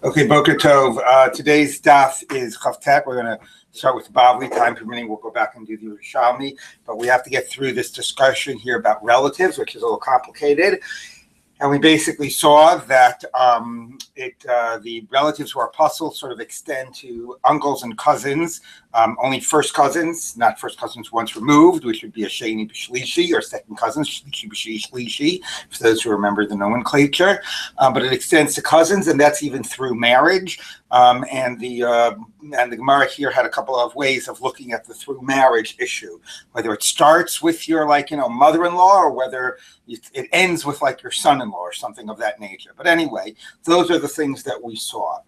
Okay, Boker Tov. Today's daf is Chavtek. We're going to start with Bavli. Time permitting, we'll go back and do the Yerushalmi. But we have to get through this discussion here about relatives, which is a little complicated. And we basically saw that the relatives who are apostle sort of extend to uncles and cousins, only first cousins, not first cousins once removed, which would be a sheni b'shlishi, or second cousins, shlishi b'shlishi, for those who remember the nomenclature. But it extends to cousins, and that's even through marriage. And the Gemara here had a couple of ways of looking at the through marriage issue, whether it starts with your mother-in-law, or whether it ends with like your son-in-law or something of that nature. But anyway, those are the things that we saw.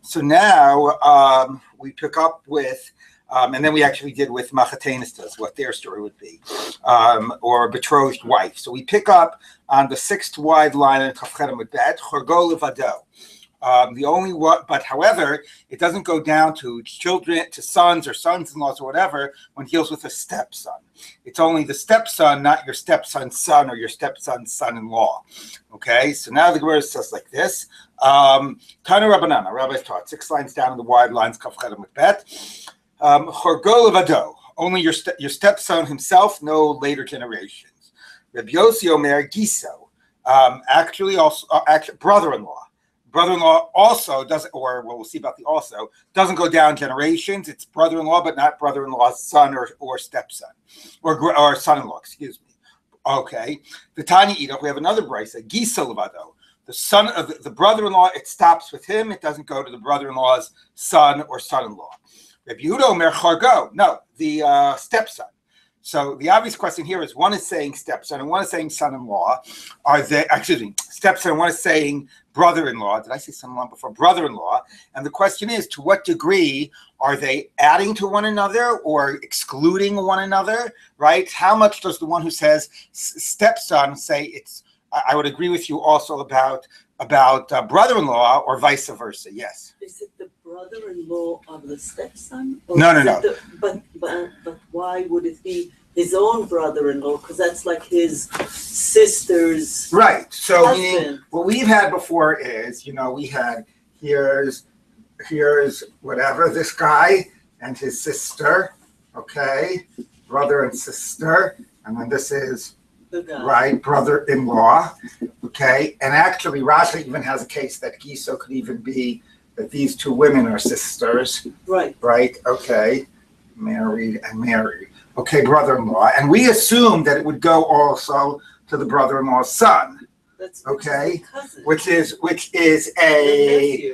So now we pick up with, and then we actually did with machatenistas, what their story would be, or betrothed wife. So we pick up on the sixth wide line in Kafchedim with Bet, Chorgo Levado. The only one, but however, it doesn't go down to children, to sons or sons-in-laws or whatever when it deals with a stepson. It's only the stepson, not your stepson's son or your stepson's son-in-law. Okay, so now the Gemara says like this: Tanu Rabbanan, Rabbi's taught 6 lines down in the wide lines, Kaf Chedim with Bet. Chorgo levado, only your stepson himself, no later generations. Rabbi Yossi Omer Giso, actually brother-in-law. Brother-in-law also doesn't, or we'll see about the also, doesn't go down generations. It's brother-in-law, but not brother-in-law's son or stepson, or son-in-law, excuse me. Okay. The Tanya Ida, we have another brisa, Gisa Levado. The son of the brother-in-law, it stops with him. It doesn't go to the brother-in-law's son or son-in-law. Rabbi Yehuda Omer Chargo, no, the stepson. So the obvious question here is, one is saying stepson and one is saying son-in-law. Are they, excuse me, stepson, and one is saying brother-in-law. Did I say son-in-law before? Brother-in-law. And the question is, to what degree are they adding to one another or excluding one another, right? How much does the one who says stepson say it's, I would agree with you also about brother-in-law, or vice versa, yes. Is it the brother-in-law of the stepson? No. But why would it be his own brother-in-law? Because that's like his sister's right. So husband. What we've had before is, we had here's whatever, this guy and his sister, okay, brother and sister, and then this is right, brother-in-law, okay, and actually Rashi even has a case that Giso could even be that these two women are sisters, right, okay, married, okay, brother-in-law, and we assume that it would go also to the brother-in-law's son, okay, which is a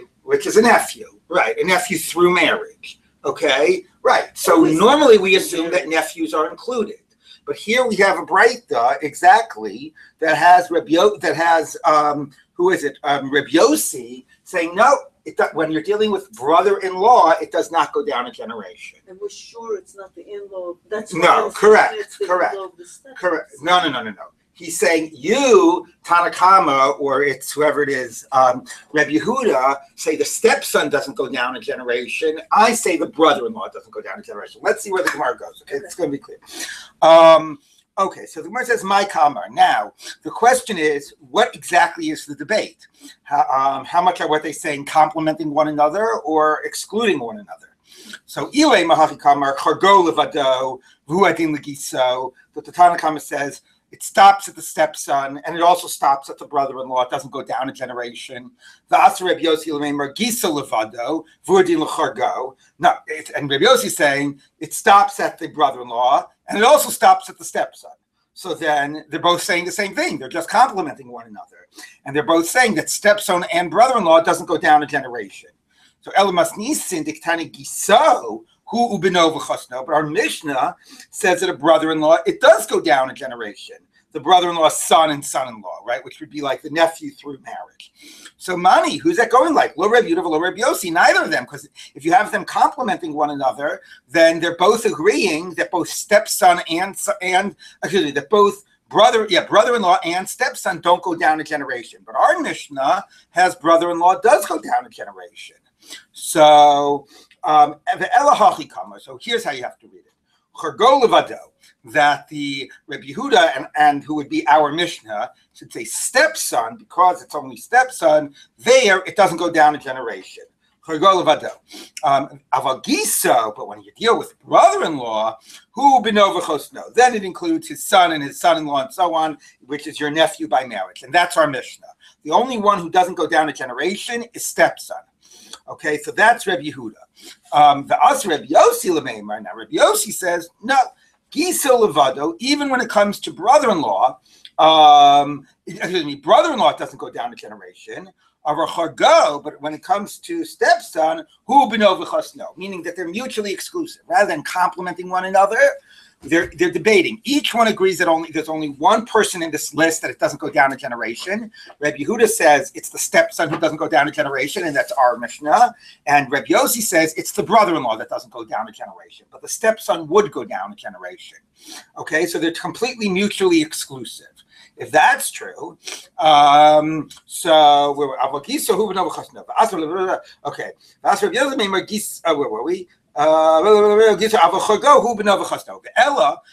nephew, right, a nephew through marriage, okay, right. So normally we assume that nephews are included. But here we have a breita exactly that has Rabbi Yossi saying no. When you're dealing with brother-in-law, it does not go down a generation. And we're sure it's not the in-law. That's no, correct. Correct. No. He's saying you, Tanakama, or it's whoever it is, Rabbi Yehuda, say the stepson doesn't go down a generation. I say the brother-in-law doesn't go down a generation. Let's see where the Gemara goes. Okay, it's going to be clear. Okay, so the Gemara says my kamar. Now, the question is, what exactly is the debate? How much are what they saying complementing one another or excluding one another? So, Ilay Mahafi Kamar, Chargo Levado, Vuadin Legiso, the Tanakama says, it stops at the stepson, and it also stops at the brother-in-law. It doesn't go down a generation. The Asar Rabbi Yossi L'meimer Gisa Levado, V'udin L'chargo. No, and Rabbi Yossi is saying it stops at the brother-in-law, and it also stops at the stepson. So then they're both saying the same thing. They're just complementing one another, and they're both saying that stepson and brother-in-law doesn't go down a generation. So Elamas Nisin Diktani Giso. But our Mishnah says that a brother-in-law, it does go down a generation. The brother-in-law's son and son-in-law, right? Which would be like the nephew through marriage. So Mani, who's that going like? Lo Rabbi Yehuda, lo Rabbi Yossi, neither of them. Because if you have them complementing one another, then they're both agreeing that both stepson that both brother-in-law and stepson don't go down a generation. But our Mishnah has brother-in-law does go down a generation. So, so here's how you have to read it. Chargo levado, that the Rabbi Yehuda and who would be our Mishnah should say stepson, because it's only stepson, there it doesn't go down a generation. Chargo levado. Avagiso, but when you deal with brother-in-law, who benova chosno, then it includes his son and his son-in-law and so on, which is your nephew by marriage. And that's our Mishnah. The only one who doesn't go down a generation is stepson. Okay, so that's Rabbi Yehuda. The us Rabbi Yossi Lemeimer. Now Rabbi Yossi says no. Giso levado. Even when it comes to brother-in-law, brother-in-law doesn't go down a generation. But when it comes to stepson, who benova chosno, meaning that they're mutually exclusive, rather than complementing one another. They're debating. Each one agrees that there's only one person in this list that it doesn't go down a generation. Rabbi Yehuda says it's the stepson who doesn't go down a generation, and that's our Mishnah. And Rabbi Yossi says it's the brother-in-law that doesn't go down a generation, but the stepson would go down a generation. Okay, so they're completely mutually exclusive. If that's true, so we're okay. Where were we? Ella,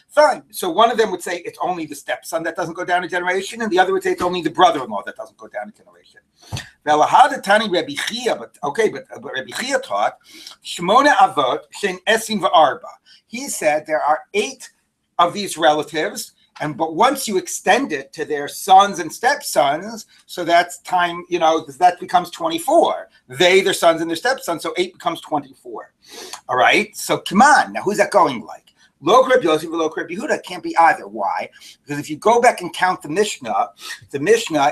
fine. So one of them would say it's only the stepson that doesn't go down a generation, and the other would say it's only the brother-in-law that doesn't go down a generation. But Rabbi Chia taught Shmona Avot Shein Esim V'Arba. He said there are 8 of these relatives. But once you extend it to their sons and stepsons, so that's time, that becomes 24. Their sons and their stepsons, so 8 becomes 24. All right, so come on, now who's that going like? Lo Rabbi Yossi, lo Rabbi Yehuda, can't be either. Why? Because if you go back and count the Mishnah,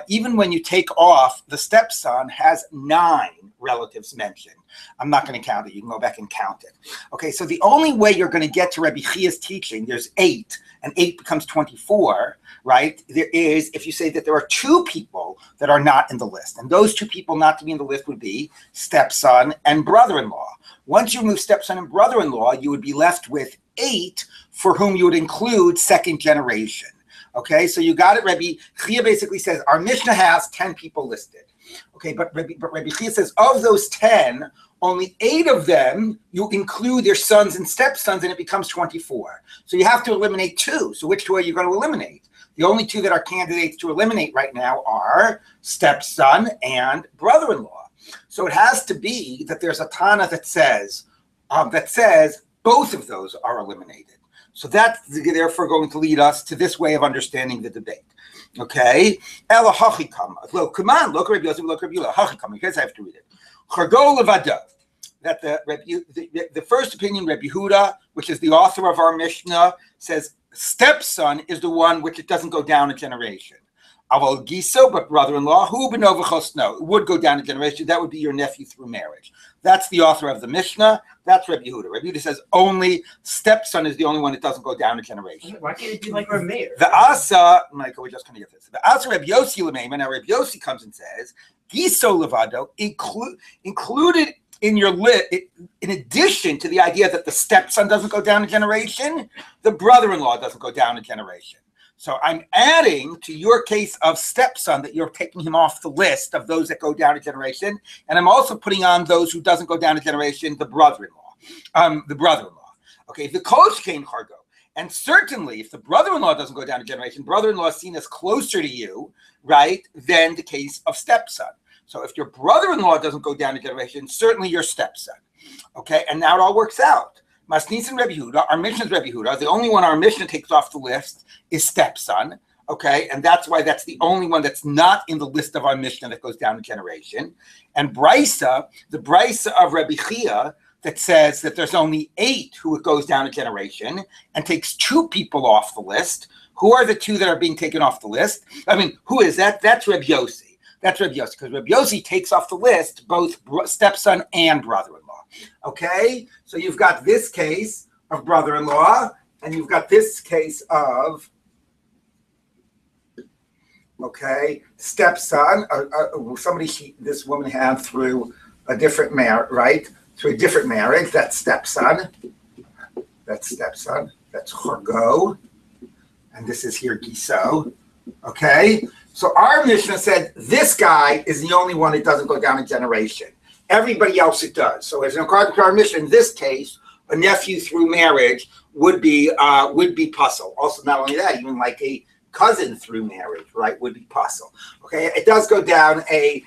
even when you take off, the stepson has 9 relatives mentioned. I'm not going to count it. You can go back and count it. Okay, so the only way you're going to get to Rabbi Chia's teaching, there's 8, and 8 becomes 24, right? There is, if you say that there are 2 people that are not in the list, and those 2 people not to be in the list would be stepson and brother-in-law. Once you remove stepson and brother-in-law, you would be left with 8 for whom you would include second generation. Okay, so you got it. Rabbi Chia basically says our Mishnah has 10 people listed. Okay, but Rabbi Chia says of those 10, only 8 of them you include their sons and stepsons, and it becomes 24. So you have to eliminate 2. So which 2 are you going to eliminate? The only 2 that are candidates to eliminate right now are stepson and brother-in-law. So it has to be that there's a Tana that says both of those are eliminated. So that's therefore going to lead us to this way of understanding the debate. Okay, Ela hachikam. Look, come on, look Rabbi Yosef, look Rabbi Yehuda. Hachikam. Because I have to read it. Chargo levado. That the first opinion, Rabbi Yehuda, which is the author of our Mishnah, says stepson is the one which it doesn't go down a generation. Aval giso, but brother-in-law, who benova chosno, it would go down a generation. That would be your nephew through marriage. That's the author of the Mishnah. That's Rabbi Yehuda. Rabbi Yehuda says only stepson is the only one that doesn't go down a generation. Why can't it be like our mayor? The Asa, Michael, we're just going to get this. The Asa Rabbi Yossi Lemeimer. Now Rabbi Yossi comes and says giso levado included in your in addition to the idea that the stepson doesn't go down a generation, the brother-in-law doesn't go down a generation. So I'm adding to your case of stepson that you're taking him off the list of those that go down a generation, and I'm also putting on those who doesn't go down a generation, the brother-in-law. Okay, the coach came Chargo. And certainly if the brother-in-law doesn't go down a generation, brother-in-law is seen as closer to you, right, than the case of stepson. So if your brother-in-law doesn't go down a generation, certainly your stepson. Okay, and now it all works out. Masnis and Rabbi Yehuda, our Mishnah is Rabbi Yehuda. The only one our Mishnah takes off the list is stepson. Okay, and that's why that's the only one that's not in the list of our Mishnah that goes down a generation. And Brisa, the Brisa of Rabbi Chia, that says that there's only 8 who it goes down a generation and takes 2 people off the list. Who are the 2 that are being taken off the list? I mean, who is that? That's Rabbi Yossi. That's Rabbi Yossi, because Rabbi Yossi takes off the list both stepson and brother-in-law. Okay, so you've got this case of brother-in-law, and you've got this case of, okay, stepson. This woman had through a different marriage, right? Through a different marriage. That's stepson. That's stepson. That's Chargo, and this is here Giso. Okay, so our Mishnah said this guy is the only one that doesn't go down a generation. Everybody else it does. So as according to our Mishnah, in this case, a nephew through marriage would be puzzle. Also, not only that, even like a cousin through marriage, right, would be puzzle. Okay, it does go down a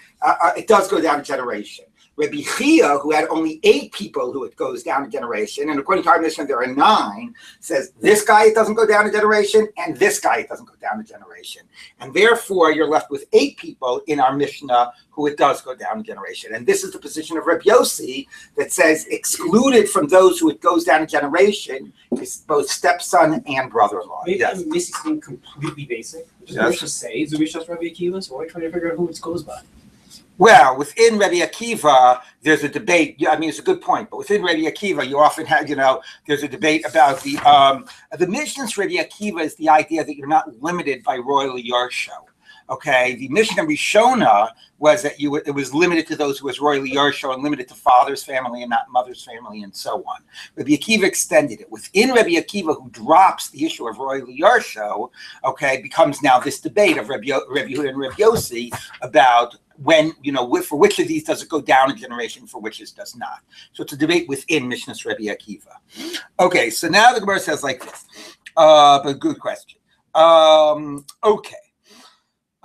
generation. Rabbi Chia, who had only 8 people who it goes down a generation, and according to our Mishnah, there are 9, says this guy it doesn't go down a generation, and this guy it doesn't go down a generation. And therefore, you're left with 8 people in our Mishnah who it does go down a generation. And this is the position of Rabbi Yossi that says excluded from those who it goes down a generation is both stepson and brother-in-law. Maybe yes. I'm missing something completely basic. Just Yes. to say, is the Mishnah Rabbi Akiva? So we're trying to figure out who it goes by. Well, within Rabbi Akiva, there's a debate. I mean, it's a good point, but within Rabbi Akiva, you often have, there's a debate about the Mishnah's Rabbi Akiva is the idea that you're not limited by royal yarsho. Okay, the Mishnah Rishona was that it was limited to those who was royally yarsho and limited to father's family and not mother's family and so on. Rabbi Akiva extended it. Within Rabbi Akiva, who drops the issue of royally yarsho, okay, becomes now this debate of Rabbi Yehuda and Rabbi Yossi about when, for which of these does it go down a generation, for which it does not. So it's a debate within Mishnah's Rabbi Akiva. Okay, so now the Gemara says like this, but good question. Okay.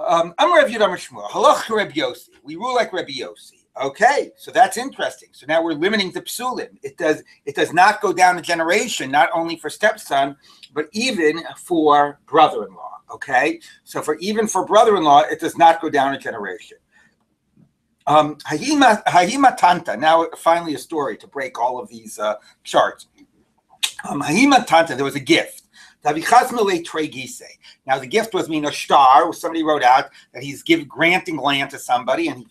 I'm Rabbi Yehuda Shmuel. Halach Rabbi Yossi. We rule like Rabbi Yossi. Okay, so that's interesting. So now we're limiting the psulim. It does not go down a generation, not only for stepson, but even for brother-in-law. Okay, so even for brother-in-law, it does not go down a generation. Hayima Tanta. Now, finally, a story to break all of these charts. Hayima Tanta. There was a gift. Now, the gift was a star. Somebody wrote out that he's granting land to somebody, and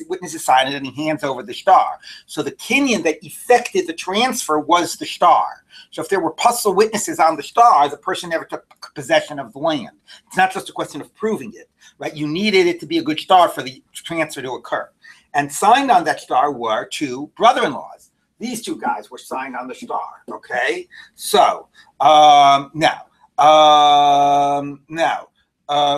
witnesses sign it, and he hands over the star. So the kinyan that effected the transfer was the star. So if there were puzzle witnesses on the star, the person never took possession of the land. It's not just a question of proving it, right? You needed it to be a good star for the transfer to occur. And signed on that star were 2 brother-in-laws. These 2 guys were signed on the star. Okay, so now,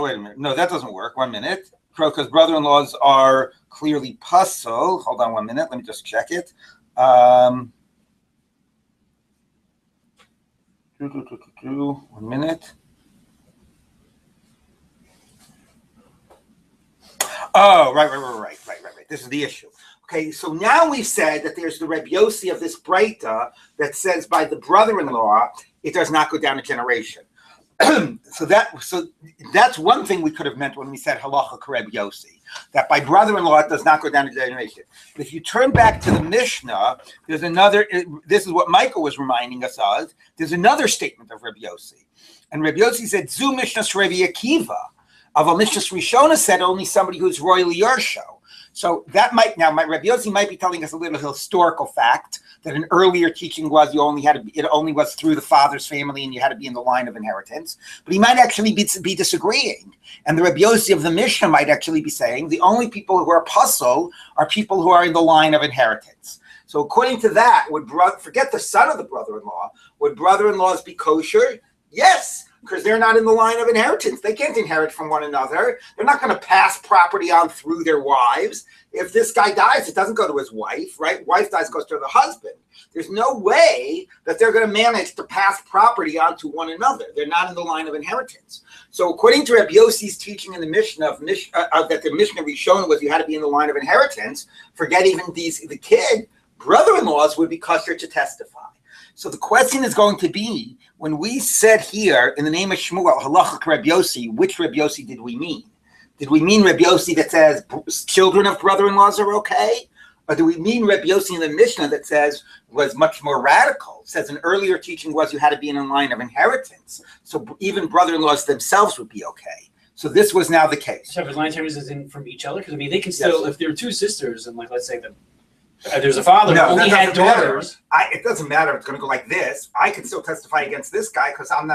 wait a minute. No, that doesn't work. 1 minute, because brother-in-laws are clearly puzzle. Hold on 1 minute. Let me just check it. 1 minute. Oh, right. This is the issue. Okay, so now we've said that there's the Rabbi Yossi of this Breita that says by the brother-in-law, it does not go down a generation. So that's one thing we could have meant when we said halacha Rabbi Yossi, that by brother-in-law it does not go down a generation. But if you turn back to the Mishnah, there's another. This is what Michael was reminding us of. There's another statement of Rabbi Yossi, and Rabbi Yossi said, "Zu Mishnah's Rabbi Akiva." Of a Mishnah's Rishona said only somebody who's royally yarsho. So that my Rabbi Yossi might be telling us a little historical fact that an earlier teaching was it only was through the father's family and you had to be in the line of inheritance. But he might actually be disagreeing, and the Rabbi Yossi of the Mishnah might actually be saying the only people who are puzzle are people who are in the line of inheritance. So according to that, forget the son of the brother-in-law, would brother-in-laws be kosher? Yes. Because they're not in the line of inheritance. They can't inherit from one another. They're not going to pass property on through their wives. If this guy dies, it doesn't go to his wife, right? Wife dies, goes to the husband. There's no way that they're going to manage to pass property on to one another. They're not in the line of inheritance. So according to Rabbi Yossi's teaching in the Mishnah, that the Mishnah Rishon was you had to be in the line of inheritance, forget even the kid, brother-in-laws would be kosher to testify. So the question is going to be, when we said here in the name of Shmuel, halacha Rabbi Yossi, which Rabbi Yossi did we mean? Did we mean Rabbi Yossi that says children of brother-in-laws are okay? Or do we mean Rabbi Yossi in the Mishnah that says was much more radical? Says an earlier teaching was you had to be in a line of inheritance. So even brother-in-laws themselves would be okay. So this was now the case. So if line of inheritance is in from each other? Because they can still, if there are 2 sisters and let's say that there's a father who only had daughters. It doesn't matter if it's going to go like this. I can still testify against this guy because I'll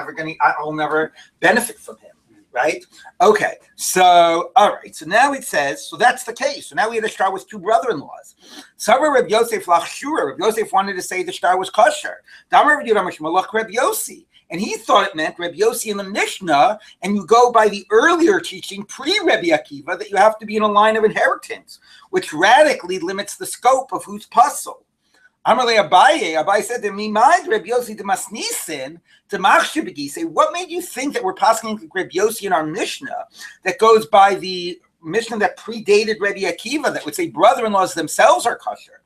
never benefit from him, right? Okay, so all right. So now it says, so that's the case. So now we had a star with 2 brother-in-laws. Sabra Reb Yosef Lachshura. Reb Yosef wanted to say the star was kosher. Damar Reb Yehuda Mishmalach Reb Yossi. And he thought it meant Rabbi Yossi in the Mishnah, and you go by the earlier teaching, pre-Rabbi Akiva, that you have to be in a line of inheritance, which radically limits the scope of who's puzzle. Amarle Abaye, Abaye said to me, mind Rabbi Yossi de Masnisin, to Machshibigi, say, what made you think that we're passing Rabbi Yossi in our Mishnah that goes by the Mishnah that predated Rabbi Akiva that would say brother-in-laws themselves are kosher?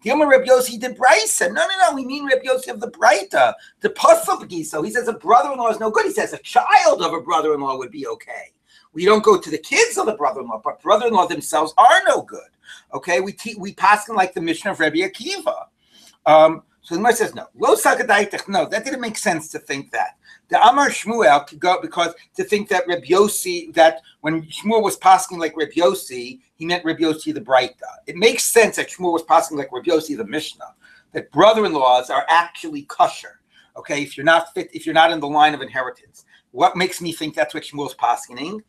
Dilma Rabbi Yossi de Braisa. No, we mean Rabbi Yossi of the Breita, the Pasabgi. So he says a brother-in-law is no good. He says a child of a brother-in-law would be okay. We don't go to the kids of the brother-in-law, but brother-in-law themselves are no good. Okay, we pass them like the Mishnah of Rabbi Akiva. So the Gemara says no. Lo sakadaitech. No, that didn't make sense to think that. The Amar Shmuel could go because to think that Rabbi Yossi, that when Shmuel was passing like Rabbi Yossi, he meant Rabbi Yossi the Breita. It makes sense that Shmuel was passing like Rabbi Yossi the Mishnah, that brother-in-laws are actually kosher. Okay, if you're not in the line of inheritance. What makes me think that's what Shmuel's passing?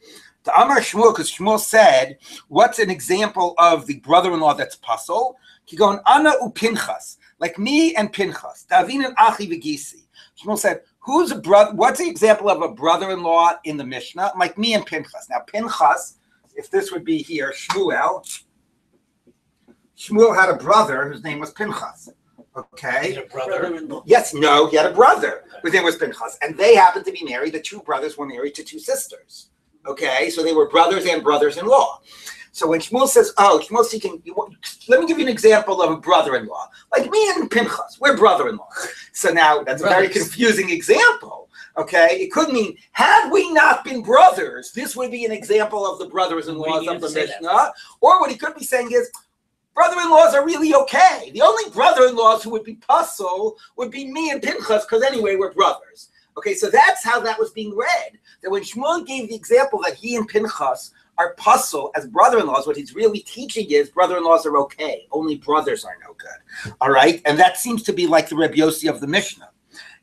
The Amar Shmuel, because Shmuel said, what's an example of the brother-in-law that's pasul? He going Ana u Pinchas, like me and Pinchas. Davin and Achi v'Gisi. Shmuel said, who's a brother? What's the example of a brother-in-law in the Mishnah? Like me and Pinchas. Now Pinchas, if this would be here, Shmuel had a brother whose name was Pinchas. Okay. He had a brother? Yes, no, he had a brother whose name was Pinchas, and they happened to be married. The two brothers were married to two sisters. Okay, so they were brothers and brothers-in-law. So when Shmuel says, Shmuel's seeking, let me give you an example of a brother-in-law. Like me and Pinchas, we're brother-in-law. So now that's a very confusing example. Okay, it could mean, had we not been brothers, this would be an example of the brothers-in-laws of the Mishnah. Or what he could be saying is, brother-in-laws are really okay. The only brother-in-laws who would be pasul would be me and Pinchas, because anyway, we're brothers. Okay, so that's how that was being read. That when Shmuel gave the example that he and Pinchas are pasul as brother-in-laws, what he's really teaching is brother-in-laws are okay. Only brothers are no good. All right, and that seems to be like the Rabbi Yossi of the Mishnah.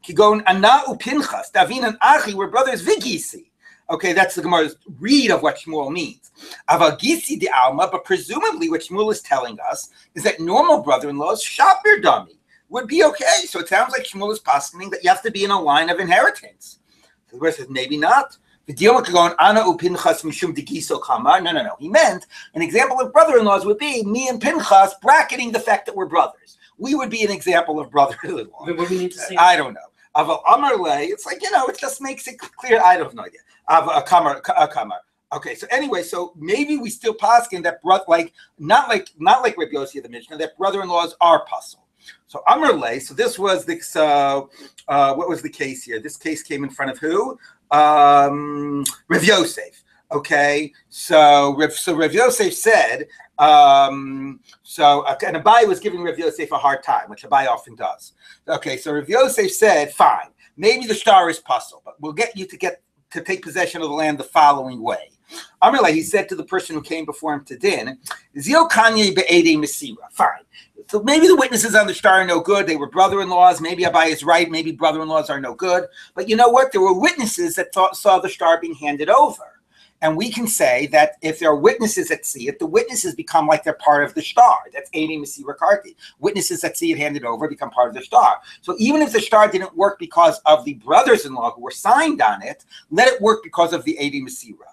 Kigon Ana u Pinchas, Davin and Achi were brothers Vigisi. Okay, that's the Gemara's read of what Shmuel means. Avagisi de Alma, but presumably what Shmuel is telling us is that normal brother-in-laws, Shapir Dami, would be okay. So it sounds like Shmuel is postulating that you have to be in a line of inheritance. So the Gemara says, maybe not. The deal could go on Ana u Pinchas mishum de Giso Kamar. No. He meant an example of brother-in-laws would be me and Pinchas bracketing the fact that we're brothers. We would be an example of brother-in-law. What do we need to say? I don't know. Aval Amarle, it's like, it just makes it clear. I don't know yet. A kamar. Okay, so anyway, so maybe we still paskin that not like Rabbi Yossi of the Mishnah, that brother-in-laws are pasul. So Amarle, so this was what was the case here? This case came in front of who? Rav Yosef. Okay, so Rav Yosef said, and Abai was giving Rav Yosef a hard time, which Abai often does. Okay, so Rav Yosef said, fine, maybe the star is pasul, but we'll get you to take possession of the land the following way. Amarle, he said to the person who came before him to din, Zio Kanye be'ede Mesira. Fine. So maybe the witnesses on the star are no good. They were brother-in-laws. Maybe Abai is right. Maybe brother-in-laws are no good. But you know what? There were witnesses that saw the star being handed over. And we can say that if there are witnesses that see it, the witnesses become like they're part of the star. That's Edi Mesira Karti. Witnesses that see it handed over become part of the star. So even if the star didn't work because of the brothers-in-law who were signed on it, let it work because of the Edi Mesira.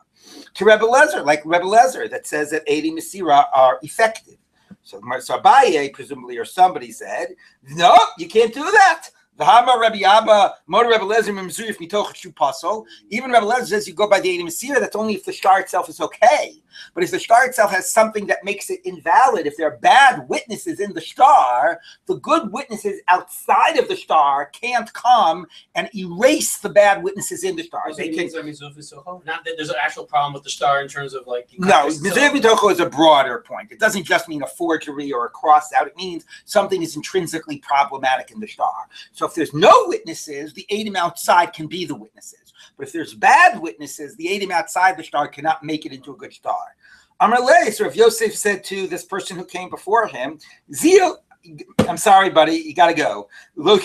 To Rebbe Lezer, like Rebbe Lezer, that says that Edi Mesira are effective. So Abaye, presumably, or somebody said, no, you can't do that. V'hama Rabbi Abba, Motor Rebbe Lezer, Memzurif Mitoch Shu Pasul. Even Rebbe Lezer says you go by the Edi Mesira, that's only if the star itself is okay. But if the star itself has something that makes it invalid, if there are bad witnesses in the star, the good witnesses outside of the star can't come and erase the bad witnesses in the star. Not that there's an actual problem with the star in terms of like... No, Mizrach Mitocho is a broader point. It doesn't just mean a forgery or a cross out. It means something is intrinsically problematic in the star. So if there's no witnesses, the Edom outside can be the witnesses. But if there's bad witnesses, the Edom outside the star cannot make it into a good star. Amarle, so if Yosef said to this person who came before him, Zil, I'm sorry, buddy, you got to go. They're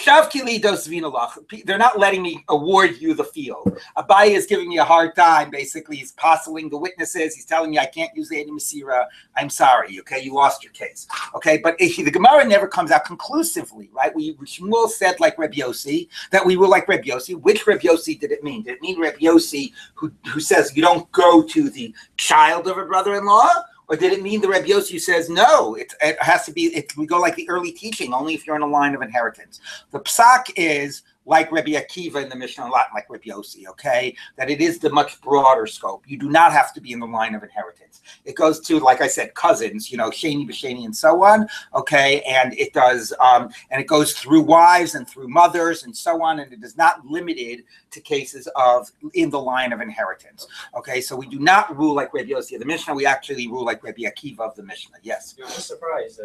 not letting me award you the field. Abai is giving me a hard time. Basically, he's postling the witnesses. He's telling me I can't use the Edi Mesira. I'm sorry. Okay, you lost your case. Okay, but the Gemara never comes out conclusively, right? Shmuel said like Rabbi Yossi that we were like Rabbi Yossi. Which Rabbi Yossi did it mean? Did it mean Rabbi Yossi who says you don't go to the child of a brother-in-law? Or did it mean the Rabbi Yossi says, no, it has to be, we go like the early teaching, only if you're in a line of inheritance. The psak is like Rabbi Akiva in the Mishnah, a lot like Rabbi Yossi, okay? That it is the much broader scope. You do not have to be in the line of inheritance. It goes to, like I said, cousins, sheni b'sheni and so on, okay? And it does, and it goes through wives and through mothers and so on, and it is not limited to cases of in the line of inheritance, okay? So we do not rule like Rabbi Yossi of the Mishnah. We actually rule like Rabbi Akiva of the Mishnah. Yes. I'm just surprised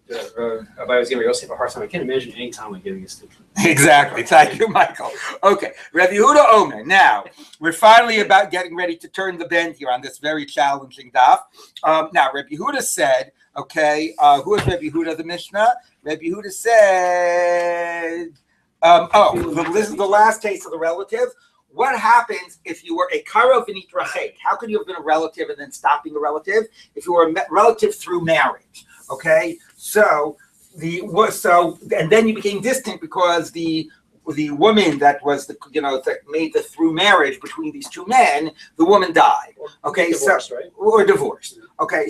that Rabbi was giving Yosef a hard time. I can't imagine any time like giving a student. Exactly. Thank you, Michael. Okay, Rabbi Yehuda Omer. Now we're finally about getting ready to turn the bend here on this very challenging daf. Now Rabbi Yehuda said, okay, who is Rabbi Yehuda of the Mishnah? Rabbi Yehuda said, this is the last case of the relative. What happens if you were a karov v'nit rachek? How could you have been a relative and then stop being a relative? If you were a relative through marriage, okay? And then you became distant because the woman that was that made the through marriage between these two men, the woman died. Okay, divorced, right? Or divorced. Okay,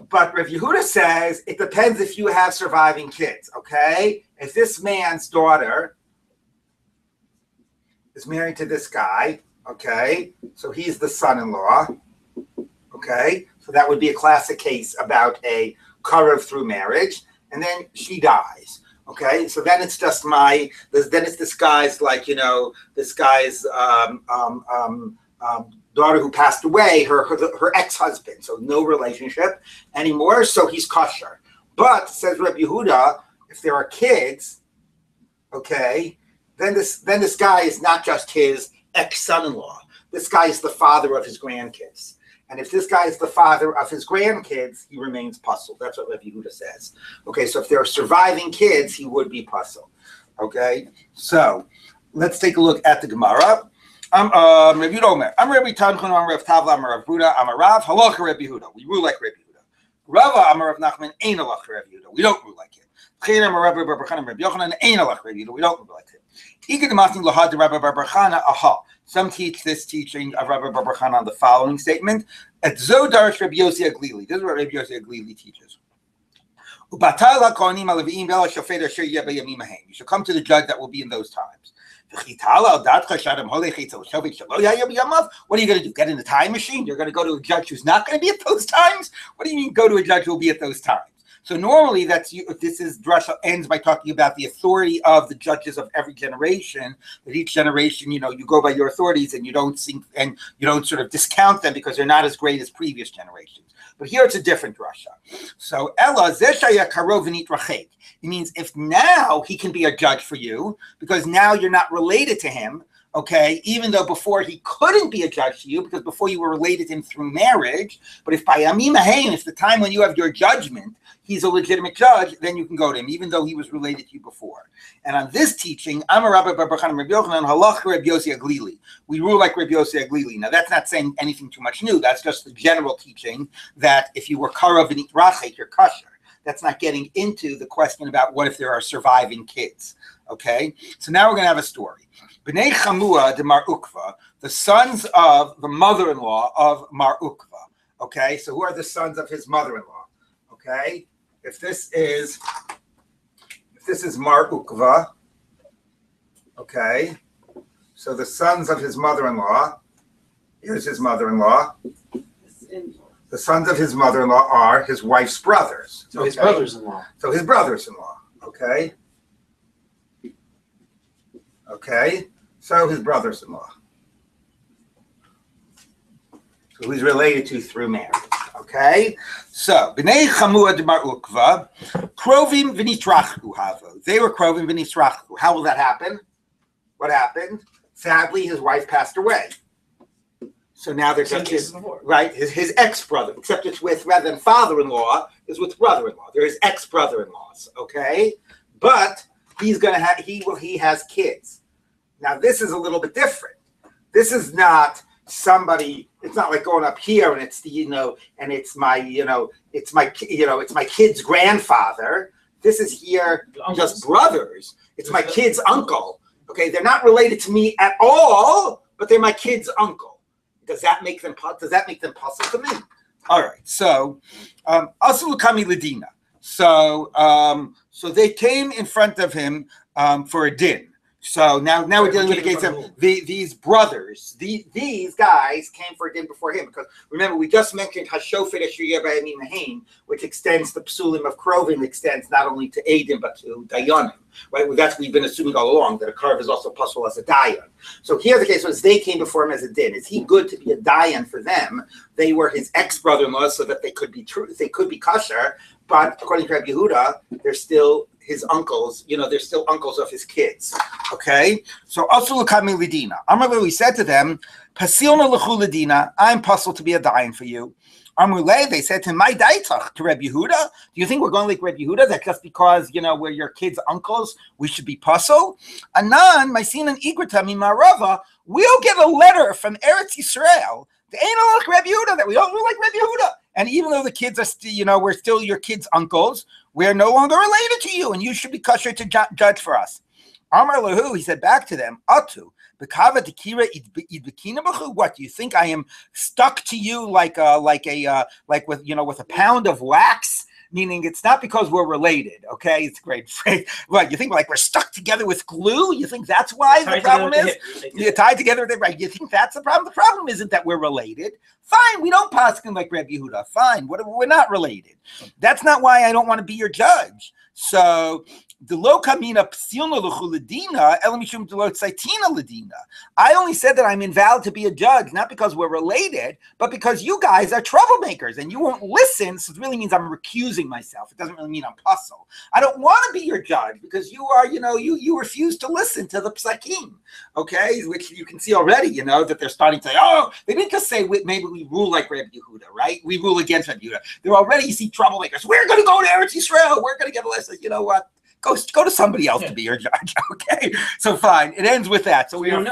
but Rav Yehuda says it depends if you have surviving kids. Okay, if this man's daughter is married to this guy, okay, so he's the son-in-law. Okay, so that would be a classic case about a karev through marriage, and then she dies. Okay, so then it's just this guy's daughter who passed away, her ex-husband, so no relationship anymore, so he's kosher. But says Rabbi Yehuda, if there are kids, okay, then this guy is not just his ex-son-in-law. This guy is the father of his grandkids. And if this guy is the father of his grandkids, he remains puzzled. That's what Rabbi Yehuda says. Okay, so if there are surviving kids, he would be puzzled. Okay, so let's take a look at the Gemara. Rabbi Yehuda Omer. I'm Rabbi Tanchon, I'm Rav Tavla, I'm Rav Buda, I'm a Rav. Halacha Rabbi Yehuda. We rule like Rabbi Yehuda. Rava, I'm Rav Nachman, ain't halacha Rabbi Yehuda. We don't rule like him. Chayim, I'm Rabbi Bar Bar Chana, Rabbi Yochanan, ain't halacha Rabbi Yehuda. We don't rule like him. Igad Masin Lahad Rabbi Bar Bar Chana, aha. Some teach this teaching of Rabbi Bar Bar Chana on the following statement. At Zodar Rabbi Yossi Aglili. This is what Rabbi Yossi Aglili teaches. You should come to the judge that will be in those times. What are you going to do? Get in the time machine? You're going to go to a judge who's not going to be at those times? What do you mean go to a judge who will be at those times? So normally drasha ends by talking about the authority of the judges of every generation, that each generation, you go by your authorities and you don't sort of discount them because they're not as great as previous generations. But here it's a different drasha. So Ella zeshaya karov v'nit rachek. It means if now he can be a judge for you because now you're not related to him. Okay, even though before he couldn't be a judge to you because before you were related to him through marriage, but if by Amimahain, if the time when you have your judgment, he's a legitimate judge, then you can go to him, even though he was related to you before. And on this teaching, I'm a Rabbi Bar Bar Chana Rabbi Yochanan halach Rabbi Yossi Aglili. We rule like Rabbi Yossi Aglili. Now that's not saying anything too much new. That's just the general teaching that if you were karav v'nit rachek, you're kosher. That's not getting into the question about what if there are surviving kids. Okay, so now we're going to have a story. Bnei Chamua de Mar Ukva, the sons of the mother-in-law of Mar Ukva. Okay, so who are the sons of his mother-in-law? Okay, if this is Mar Ukva, okay, so the sons of his mother-in-law, here's his mother-in-law. The sons of his mother-in-law are his wife's brothers. So his brothers-in-law. So his brothers-in-law, okay. Okay, so his brothers-in-law. So he's related to through marriage. Okay, so Bnei Chamua de Mar Ukva, Krovim v'nitrachku havo. They were Krovim v'nitrachku. How will that happen? What happened? Sadly, his wife passed away. So now there's his ex-brother, except it's with, rather than father-in-law, is with brother-in-law. There is ex-brother-in-laws, okay? But he's gonna have he has kids. Now this is a little bit different. This is not somebody. It's not like going up here and it's it's my kid's grandfather. This is here just brothers. It's my kid's uncle. Okay, they're not related to me at all, but they're my kid's uncle. Does that make them puzzle to me? All right. So, Asulukami Ladina. So they came in front of him for a din. So now we're dealing with the case of these brothers. These guys came for a din before him because remember we just mentioned Hashofet Ashriya B'Yamim Mahain, which extends the psulim of Krovim, extends not only to Eidim but to Dayanim. Right? Well, that's we've been assuming all along that a Karv is also possible as a Dayan. So here the case was they came before him as a din. Is he good to be a Dayan for them? They were his ex-brother-in-law, so that they could be true. They could be kosher, but according to Rabbi Yehuda, they're still his uncles, they're still uncles of his kids. Okay? So also Lukami Lidina. Amrulu said to them, Pasilna Luchu Lidina, I'm puzzled to be a Dayan for you. Amruleh, they said to him, my daitach to Rabbi Yehuda. Do you think we're going like Rabbi Yehuda? That just because, we're your kids' uncles, we should be puzzled? Anan, my sinan igratami marava, we'll get a letter from Eretz Yisrael. They ain't like Rabbi Yehuda, that we don't look like Rabbi Yehuda. And even though the kids are still, we're still your kids' uncles, we're no longer related to you, and you should be kosher to judge for us. Amar Lahu, he said back to them, Atu, Bekava Tekira Idbekina Bachu. What do you think I am stuck to you like with a pound of wax? Meaning it's not because we're related, okay? It's a great phrase. What, you think like we're stuck together with glue? You think that's why the problem is? You're tied together with it, right? You think that's the problem? The problem isn't that we're related. Fine, we don't paskin like Rabbi Yehuda. Fine, we're not related. That's not why I don't want to be your judge. So the lo kamina psilna luchuladina elamishum delot saitina ladina. I only said that I'm invalid to be a judge, not because we're related, but because you guys are troublemakers and you won't listen. So it really means I'm recusing myself. It doesn't really mean I'm puzzled. I don't want to be your judge because you are, you refuse to listen to the psakim, okay? Which you can see already, that they're starting to say, oh, they didn't just say maybe we rule like Rabbi Yehuda, right? We rule against Rabbi Yehuda. They're already, you see, troublemakers. We're going to go to Eretz Yisrael. We're going to get a lesson. You know what? Go to somebody else to be your judge, okay? So fine, it ends with that. So we don't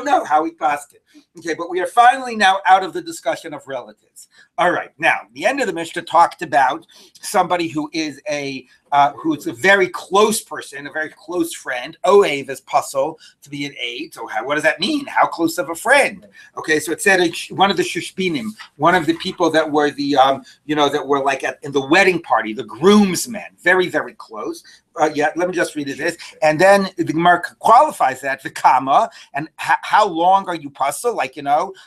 know how he passed it. Okay, but we are finally now out of the discussion of relatives. All right, now the end of the Mishnah talked about somebody who is who's a very close person, a very close friend. Oev is puzzle to be an aid. So what does that mean? How close of a friend? Okay, so it said one of the shushbinim, one of the people that were the that were like in the wedding party, the groomsmen, very very close. Let me just read this. And then the Gemara qualifies that, the comma, and how long are you puzzle?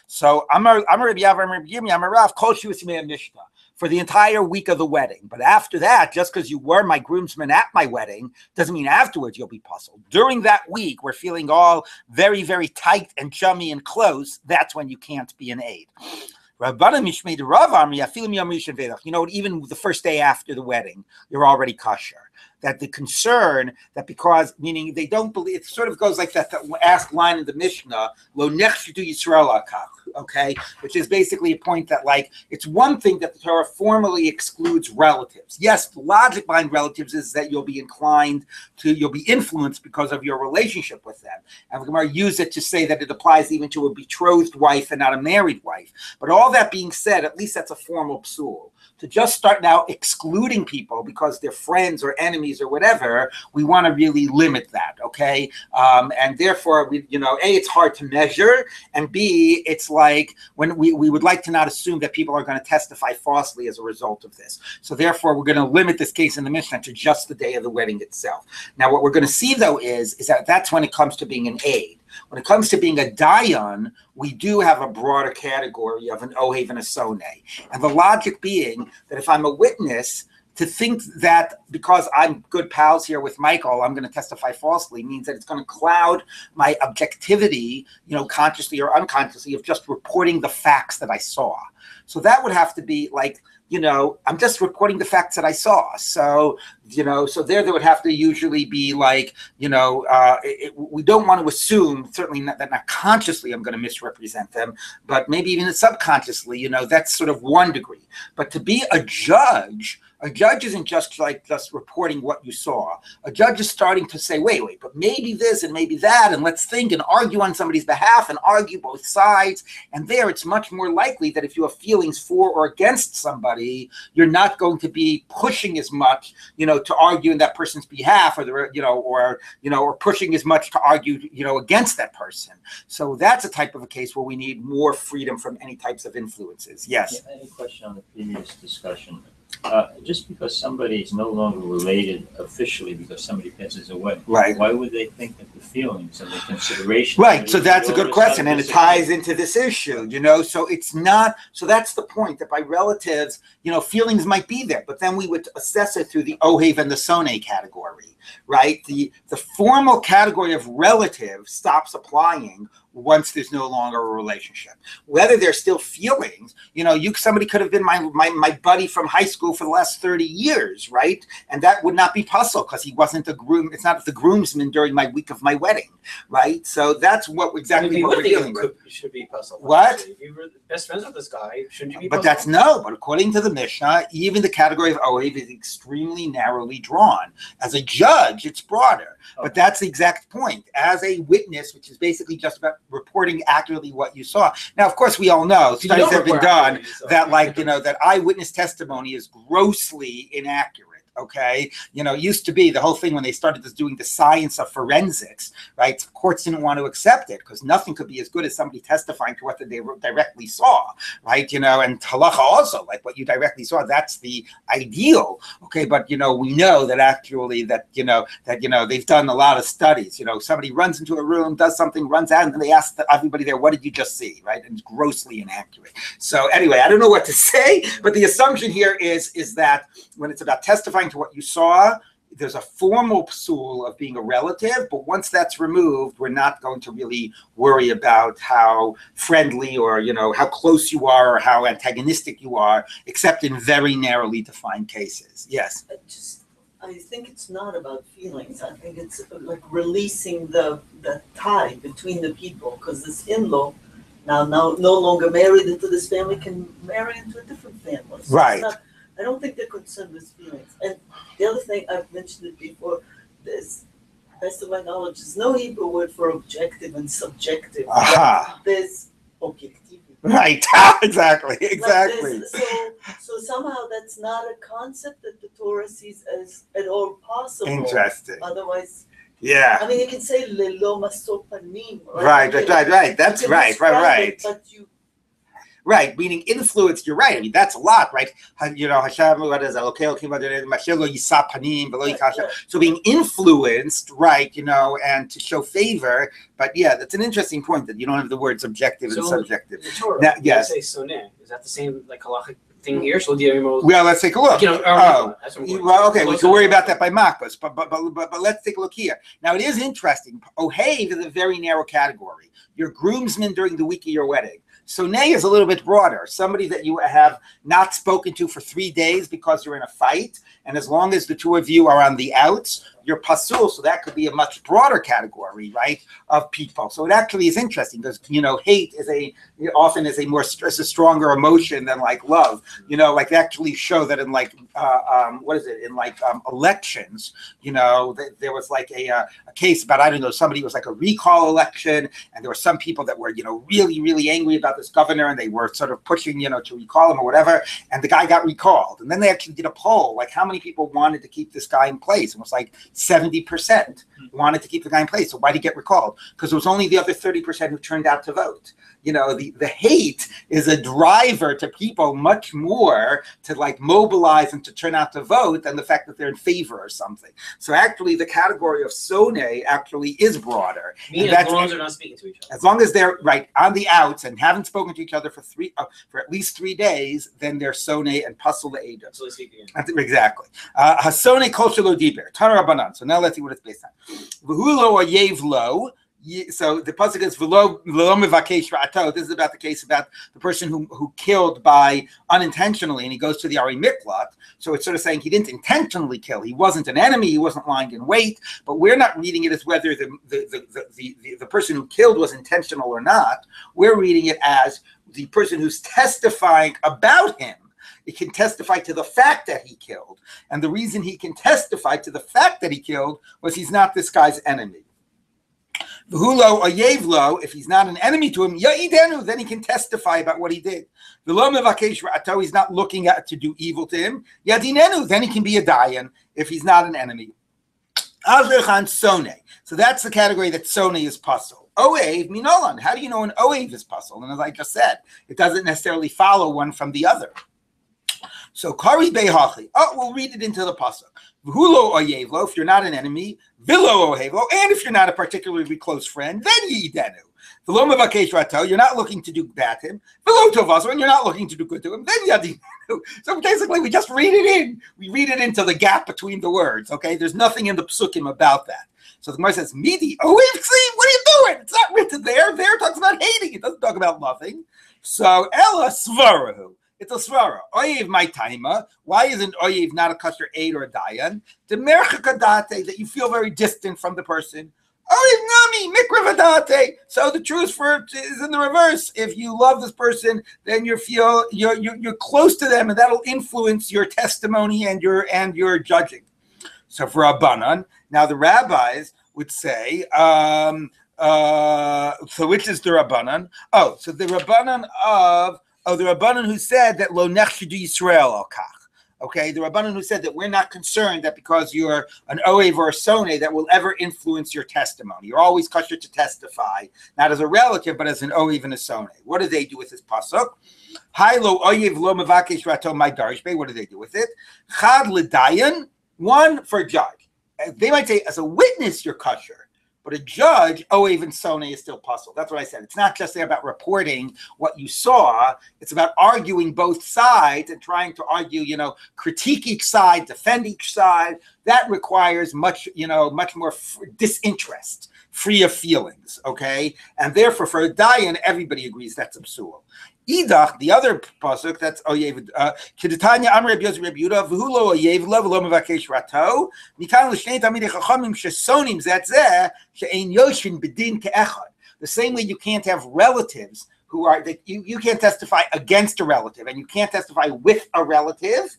So Amar Rabbi Yav, Amar Rabbi Yirmi, Amar Rav, Kol Shivas Yimei Mishnah, for the entire week of the wedding. But after that, just because you were my groomsmen at my wedding, doesn't mean afterwards you'll be puzzled. During that week, we're feeling all very, very tight and chummy and close. That's when you can't be an aid. Even the first day after the wedding, you're already kosher. That the concern that because, meaning they don't believe, it sort of goes like that last line in the Mishnah, Lo nechshidu Yisrael akach, okay, which is basically a point that it's one thing that the Torah formally excludes relatives. Yes, the logic behind relatives is that you'll be influenced because of your relationship with them. And the Gemara used it to say that it applies even to a betrothed wife and not a married wife. But all that being said, at least that's a formal psul. To just start now excluding people because they're friends or enemies or whatever, we want to really limit that, okay? And therefore, A, it's hard to measure, and B, it's like when we would like to not assume that people are going to testify falsely as a result of this. So therefore, we're going to limit this case in the Mishnah to just the day of the wedding itself. Now, what we're going to see, though, is that that's when it comes to being an aid. When it comes to being a dayan, we do have a broader category of an ohev and a soneh. And the logic being that if I'm a witness, to think that because I'm good pals here with Michael, I'm going to testify falsely means that it's going to cloud my objectivity, consciously or unconsciously, of just reporting the facts that I saw. So that would have to be I'm just reporting the facts that I saw. So, so there would have to usually be we don't want to assume, certainly not consciously I'm going to misrepresent them, but maybe even subconsciously, that's sort of one degree. But to be a judge isn't just reporting what you saw. A judge is starting to say, wait, but maybe this and maybe that, and let's think and argue on somebody's behalf and argue both sides. And there, it's much more likely that if you have feelings for or against somebody, you're not going to be pushing as much, to argue in that person's behalf, or pushing as much to argue, against that person. So that's a type of a case where we need more freedom from any types of influences. Yes. Yeah, I had a question on the previous discussion. Just because somebody is no longer related officially because somebody passes away, right? Why would they think that the feelings and the consideration? Right. So that's a good question, and it ties into this issue. So it's not. So that's the point, that by relatives, feelings might be there, but then we would assess it through the ohev and the soneh category, right? The formal category of relative stops applying once there's no longer a relationship. Whether there's still feelings, somebody could have been my buddy from high school for the last 30 years, right? And that would not be puzzle because he wasn't a groom. It's not the groomsman during my week of my wedding, right? So that's what exactly what we're dealing with. Should be puzzle. What? If you were best friends with this guy, shouldn't you be But puzzle? but according to the Mishnah, even the category of ohev is extremely narrowly drawn. As a judge, it's broader. But that's the exact point. As a witness, which is basically just about reporting accurately what you saw. Now, of course, we all know studies have been done that, that eyewitness testimony is grossly inaccurate. Okay, it used to be the whole thing when they started doing the science of forensics, right? Courts didn't want to accept it because nothing could be as good as somebody testifying to what they directly saw, right? And halacha also, like what you directly saw, that's the ideal. Okay, but we know that actually they've done a lot of studies. Somebody runs into a room, does something, runs out, and then they ask everybody there, "What did you just see?" Right? And it's grossly inaccurate. So anyway, I don't know what to say, but the assumption here is that when it's about testifying to what you saw, there's a formal psul of being a relative, but once that's removed, we're not going to really worry about how friendly or how close you are or how antagonistic you are, except in very narrowly defined cases. Yes. I think it's not about feelings. I think it's like releasing the tie between the people, because this in-law now no longer married into this family can marry into a different family. So right. I don't think they're concerned with feelings. And the other thing, I've mentioned it before, there's, best of my knowledge, there's no Hebrew word for objective and subjective. Aha. There's objectivity. Right. Exactly. So somehow that's not a concept that the Torah sees as at all possible. Interesting. Otherwise, yeah. I mean, you can say lelo maso panim. Right. That's right. But you. Right, meaning influenced, you're right. I mean, that's a lot, right? Hashem, what is it? So being influenced, right, and to show favor. But yeah, that's an interesting point that you don't have the words objective and subjective. The Torah, now, yes. Say soneh. Is that the same like halachic thing here? So well, let's take a look. Okay, we can worry about that by makbos, but let's take a look here. Now, it is interesting. Ohev is a very narrow category. Your groomsmen during the week of your wedding. Soneh is a little bit broader. Somebody that you have not spoken to for 3 days because you're in a fight, and as long as the two of you are on the outs, you're pasul. So that could be a much broader category, right, of people. So it actually is interesting because hate is often a stronger emotion than like love. Like they actually show that in elections. There was like a case about somebody was like a recall election, and there were some people that were really really angry about this governor, and they were sort of pushing to recall him or whatever, and the guy got recalled, and then they actually did a poll like how many people wanted to keep this guy in place, and it was like 70% wanted to keep the guy in place. So why did he get recalled? Because it was only the other 30% who turned out to vote. The hate is a driver to people much more to like mobilize and to turn out to vote than the fact that they're in favor or something. So actually the category of soneh actually is broader. As long as they're not speaking to each other. As long as they're right on the outs and haven't spoken to each other for at least 3 days, then they're soneh and pasul le'edah. So exactly. Hasoneh kol shelo diber. Tana Rabbanan. So now let's see what it's based on. V'hulo or yev lo. So the pasuk is v'lo mevakesh ra'ato. This is about the case about the person who killed by unintentionally, and he goes to the Ari Miklat. So it's sort of saying he didn't intentionally kill. He wasn't an enemy. He wasn't lying in wait. But we're not reading it as whether the person who killed was intentional or not. We're reading it as the person who's testifying about him. It can testify to the fact that he killed. And the reason he can testify to the fact that he killed was he's not this guy's enemy. V'hulo oyevlo, if he's not an enemy to him, ya'idenu, then he can testify about what he did. V'lo mevakesh ra'ato, he's not looking to do evil to him. Yadinenu, then he can be a dayan if he's not an enemy. Azerchan sone. So that's the category that sone is puzzle. Oev minolan. How do you know an oev is puzzle? And as I just said, it doesn't necessarily follow one from the other. So kari behachi. Oh, we'll read it into the pasuk. V'hulo oyevlo, if you're not an enemy. Vilo ohevlo, and if you're not a particularly close friend, then yidenu. V'lo mevakesh rato, you're not looking to do bad to him. V'lo tovaso, and you're not looking to do good to him, then yadinu. So basically, we just read it in. We read it into the gap between the words. Okay, there's nothing in the psukim about that. So the Gemara says, "Midi, oh, see, what are you doing? It's not written there. There it talks about hating. It doesn't talk about loving." So Ella svarahu. It's a svara. Oyev my taima. Why isn't oyev not a kosher aid or a dayan? The merchakadate, that you feel very distant from the person. Oyev nami mikravadate. So the truth for it is in the reverse. If you love this person, then you're close to them, and that'll influence your testimony and your judging. So for Rabbanan, now the rabbis would say, so which is the Rabbanan? Oh, so the Rabbanan the Rabbanan who said that lo nechshedu Yisrael al kach. Okay, the Rabbanan who said that we're not concerned that because you're an oev or a sone that will ever influence your testimony. You're always kosher to testify, not as a relative, but as an oev and a sone. What do they do with this pasuk? Hai lo oyev lo mevakesh rato my darshbe. What do they do with it? Chad ledayan, one for a judge. They might say as a witness you're kosher. But a judge, even sone is still puzzled. That's what I said. It's not just there about reporting what you saw. It's about arguing both sides and trying to argue, critique each side, defend each side. That requires much more disinterest, free of feelings, okay? And therefore, for a dayan, everybody agrees that's a psul. Idach, the other pasuk, that's oyev. Kedetanya Amar Rabbi Yosi Rabbi Yehuda v'hulo oyev lo v'lo mevakesh rato. Mikan l'shnei tamidei chachamim shesonim zetzeh she'ein yoshin bedin ke'echad. The same way you can't have relatives who are that you can't testify against a relative and you can't testify with a relative.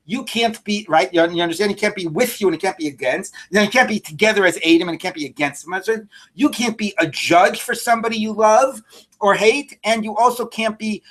You can't be, right? You understand? You can't be with you and it can't be against. Then you can't be together as Adam and it can't be against them. So you can't be a judge for somebody you love or hate, and you also can't be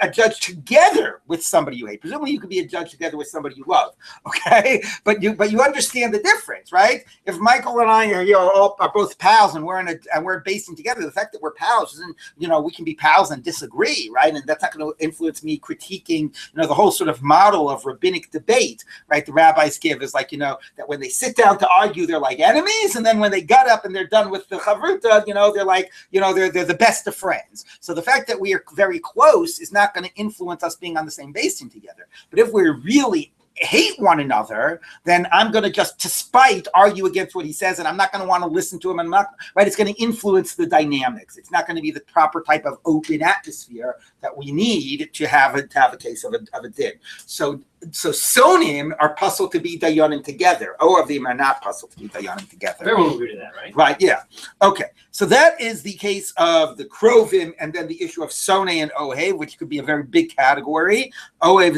a judge together with somebody you hate. Presumably, you could be a judge together with somebody you love, okay? But you understand the difference, right? If Michael and I are both pals and we're basing together, the fact that we're pals isn't, we can be pals and disagree, right? And that's not going to influence me critiquing, the whole sort of model of rabbinic debate, right? The rabbis give is like, that when they sit down to argue, they're like enemies, and then when they got up and they're done with the chavruta, they're like, they're the best of friends. So the fact that we are very close is not going to influence us being on the same basing together. But if we're really hate one another, then I'm going to just, to spite, argue against what he says, and I'm not going to want to listen to him. I'm not, right? It's going to influence the dynamics. It's not going to be the proper type of open atmosphere that we need to have a case of a din. So sonim are puzzled to be dayanim together. Of them are not puzzled to be dayanim together. Everyone will agree to that, right? Right, yeah. Okay, so that is the case of the krovim, and then the issue of sone and ohev, which could be a very big category. Ohev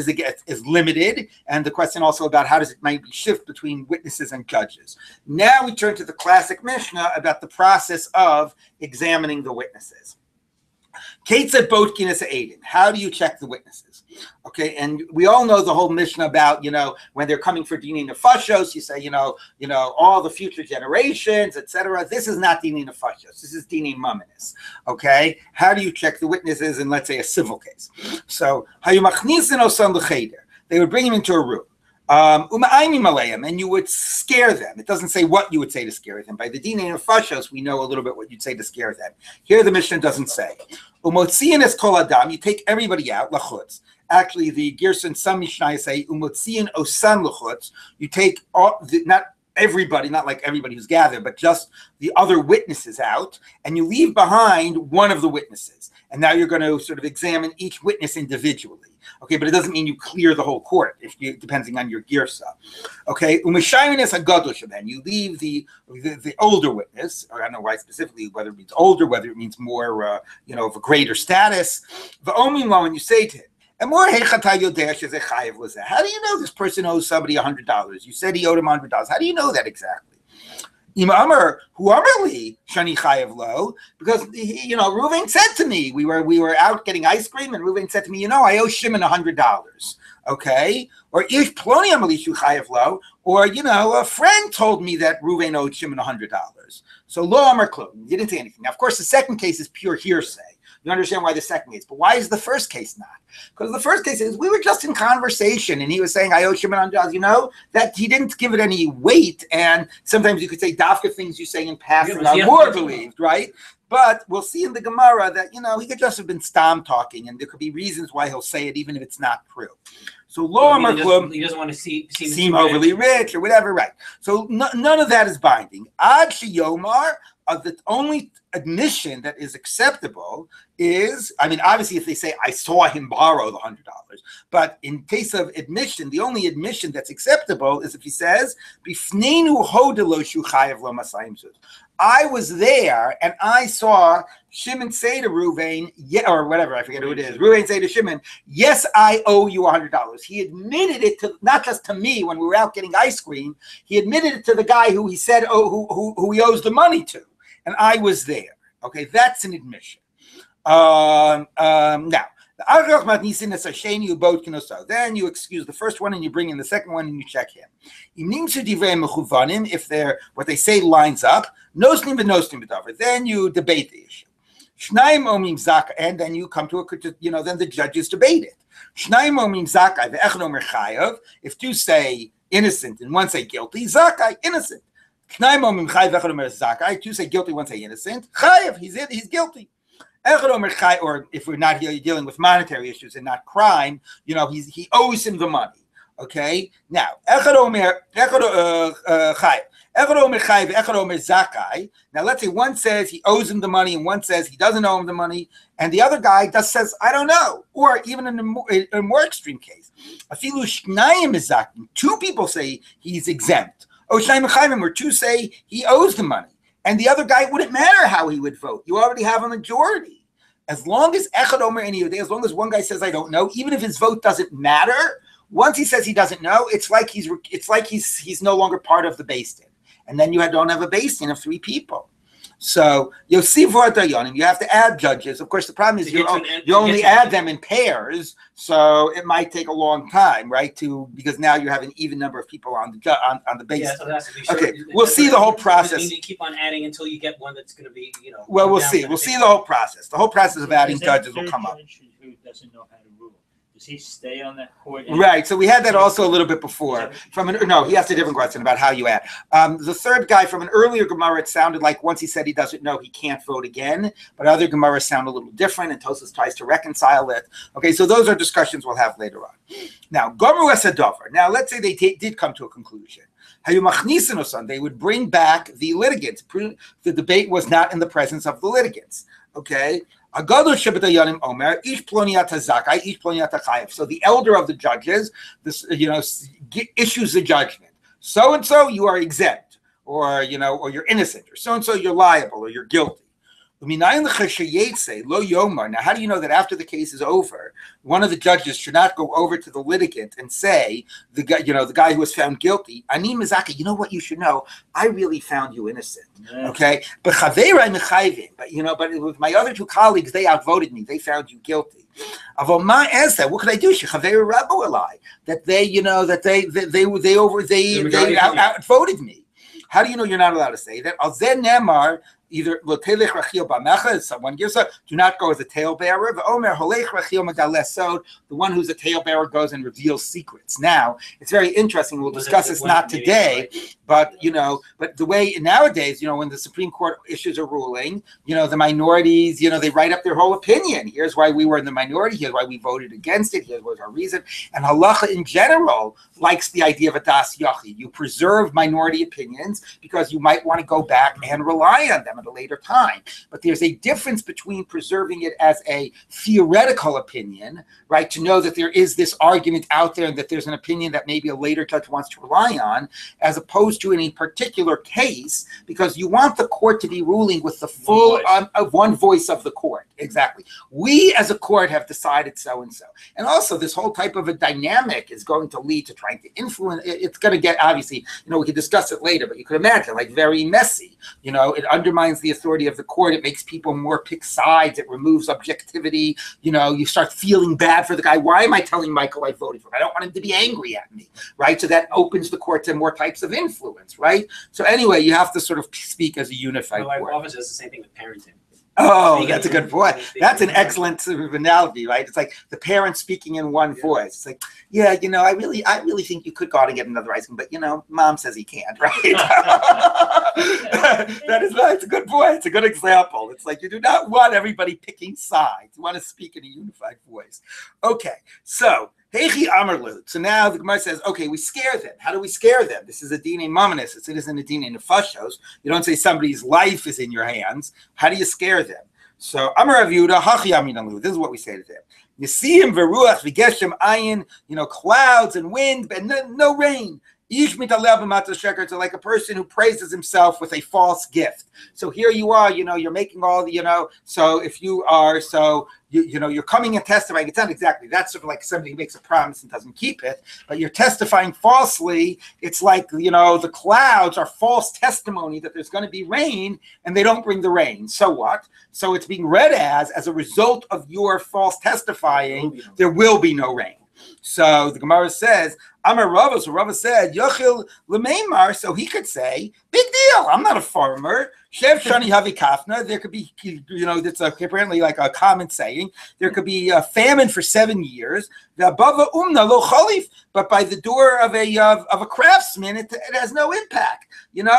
is limited, and the question also about how does it maybe shift between witnesses and judges. Now we turn to the classic Mishnah about the process of examining the witnesses. How do you check the witnesses? Okay, and we all know the whole Mishnah about, when they're coming for Dini Nefashos, you say, all the future generations, etc. This is not Dini Nefashos. This is Dini Maminis. Okay, how do you check the witnesses in, let's say, a civil case? So, they would bring him into a room. And you would scare them. It doesn't say what you would say to scare them. By the Dinei Nefashos, we know a little bit what you'd say to scare them. Here the Mishnah doesn't say. Umotziin es kol adam, you take everybody out, lachutz. Actually, the Gerson, some Mishnah say, umotziin osan lachutz, you take not everybody, not like everybody who's gathered, but just the other witnesses out, and you leave behind one of the witnesses. And now you're going to sort of examine each witness individually. Okay, but it doesn't mean you clear the whole court, depending on your girsa. Okay, then you leave the older witness, or I don't know why specifically, whether it means older, whether it means more, of a greater status. And you say to him, how do you know this person owes somebody $100? You said he owed him $100. How do you know that exactly? Imamar who Amarli Shani Chayev Lo, because Reuven said to me, we were out getting ice cream, and Reuven said to me, I owe Shimon $100. Okay, or Ish Ploni Amarli Shu Chayev Lo, or a friend told me that Reuven owed Shimon $100. So Lo Amar Klum, you didn't say anything. Now, of course, the second case is pure hearsay. You understand why the second case, but why is the first case not? Because the first case is we were just in conversation, and he was saying, I owe Shimon $100. That he didn't give it any weight, and sometimes you could say dafka things you say in passing are more believed, right? But we'll see in the Gemara that he could just have been stam talking, and there could be reasons why he'll say it even if it's not true. So he doesn't want to seem overly rich or whatever, right? So none of that is binding. Ad sheyomar, the only admission that is acceptable is, obviously if they say, I saw him borrow the $100, but in case of admission, the only admission that's acceptable is if he says, Bifnenu hodelo shu chayev lo masayim zuz. I was there and I saw Shimon say to Reuven, or whatever, I forget who it is. Reuven say to Shimon, yes, I owe you $100. He admitted it to, not just to me when we were out getting ice cream, he admitted it to the guy who he said, who he owes the money to. And I was there. Okay, that's an admission. Now, then you excuse the first one and you bring in the second one and you check him. If they're what they say lines up, then you debate the issue. And then you come to then the judges debate it. If two say innocent and one say guilty, zakai, innocent. Two say guilty, one say innocent. Chayev, he's guilty. Or if we're not here dealing with monetary issues and not crime, he owes him the money. Okay. Now, now let's say one says he owes him the money and one says he doesn't owe him the money, and the other guy just says I don't know. Or even in a more extreme case, two people say he's exempt. Or two say he owes the money. And the other guy, it wouldn't matter how he would vote. You already have a majority. As long as Echad Omer any of as long as one guy says I don't know, even if his vote doesn't matter, once he says he doesn't know, it's like he's no longer part of the Beis Din. And then you don't have a Beis Din of three people. So you have to add judges. Of course, the problem is you only add them in pairs, so it might take a long time, right? Because now you have an even number of people on the base. Yeah, so that's to be sure. Okay, we'll see the whole process. You keep on adding until you get one that's going to be, Well, we'll see. We'll see the whole process. The whole process of adding judges will come up. Who doesn't know how to rule? Does he stay on that court? Right. So we had that also a little bit before. He asked a different question about how you add. The third guy from an earlier Gemara, it sounded like once he said he doesn't know, he can't vote again. But other Gemaras sound a little different, and Tosfos tries to reconcile it. Okay, so those are discussions we'll have later on. Now, Gomer Esadover. Now, let's say they did come to a conclusion. They would bring back the litigants. The debate was not in the presence of the litigants. Okay. So the elder of the judges, issues the judgment. So and so you are exempt, or you're innocent, or so and so you're liable, or you're guilty. Now, how do you know that after the case is over, one of the judges should not go over to the litigant and say, the guy who was found guilty, Ani Mizaki, you know what you should know? I really found you innocent. Okay? But with my other two colleagues, they outvoted me. They found you guilty. What could I do? That they outvoted me. How do you know you're not allowed to say that? Either someone gives up, do not go as a talebearer. The one who's a talebearer goes and reveals secrets. Now, it's very interesting. We'll discuss this not today, but the way nowadays, when the Supreme Court issues a ruling, the minorities, they write up their whole opinion. Here's why we were in the minority. Here's why we voted against it. Here was our reason. And halacha in general likes the idea of a das yachid. You preserve minority opinions because you might want to go back and rely on them. at a later time. But there's a difference between preserving it as a theoretical opinion, right, to know that there is this argument out there and that there's an opinion that maybe a later judge wants to rely on, as opposed to in a particular case, because you want the court to be ruling with the full one voice of the court. Exactly. We as a court have decided so and so. And also this whole type of a dynamic is going to lead to trying to influence. It's going to get, obviously, we can discuss it later, but you could imagine, like, very messy. It undermines the authority of the court. It makes people more pick sides. It removes objectivity. You start feeling bad for the guy. Why am I telling Michael I voted for him? I don't want him to be angry at me, right? So that opens the court to more types of influence, right? So anyway, you have to sort of speak as a unified court. My office does the same thing with parenting. Oh, that's a good point. That's an excellent sort of analogy, right? It's like the parents speaking in one voice. It's like, yeah, I really think you could go out and get another ice cream, but mom says he can't, right? That's a good point. It's a good example. It's like you do not want everybody picking sides. You want to speak in a unified voice. Okay, so Heichi Amarlut. So now the Gemara says, okay, we scare them. How do we scare them? This is a dine mominus. It isn't a dine nefashos. You don't say somebody's life is in your hands. How do you scare them? So Amar Rav Yehuda, Hachi Aminalu. This is what we say to them. Yisiyim veruach v'geshem ayin. Clouds and wind, and no rain. It's like a person who praises himself with a false gift. So here you are, you're making all the, so if you are, you're coming and testifying. It's not exactly, that's sort of like somebody who makes a promise and doesn't keep it, but you're testifying falsely. It's like, the clouds are false testimony that there's going to be rain and they don't bring the rain. So what? So it's being read as a result of your false testifying, there will be no rain. So the Gemara says, Amar Rava, so Rava said, Yochil Lemeimar, so he could say, big deal, I'm not a farmer. Shev Shani Havi Kafna, there could be, that's apparently like a common saying, there could be a famine for 7 years, the Bava Umna Lo Chalif, but by the door of a craftsman, it has no impact.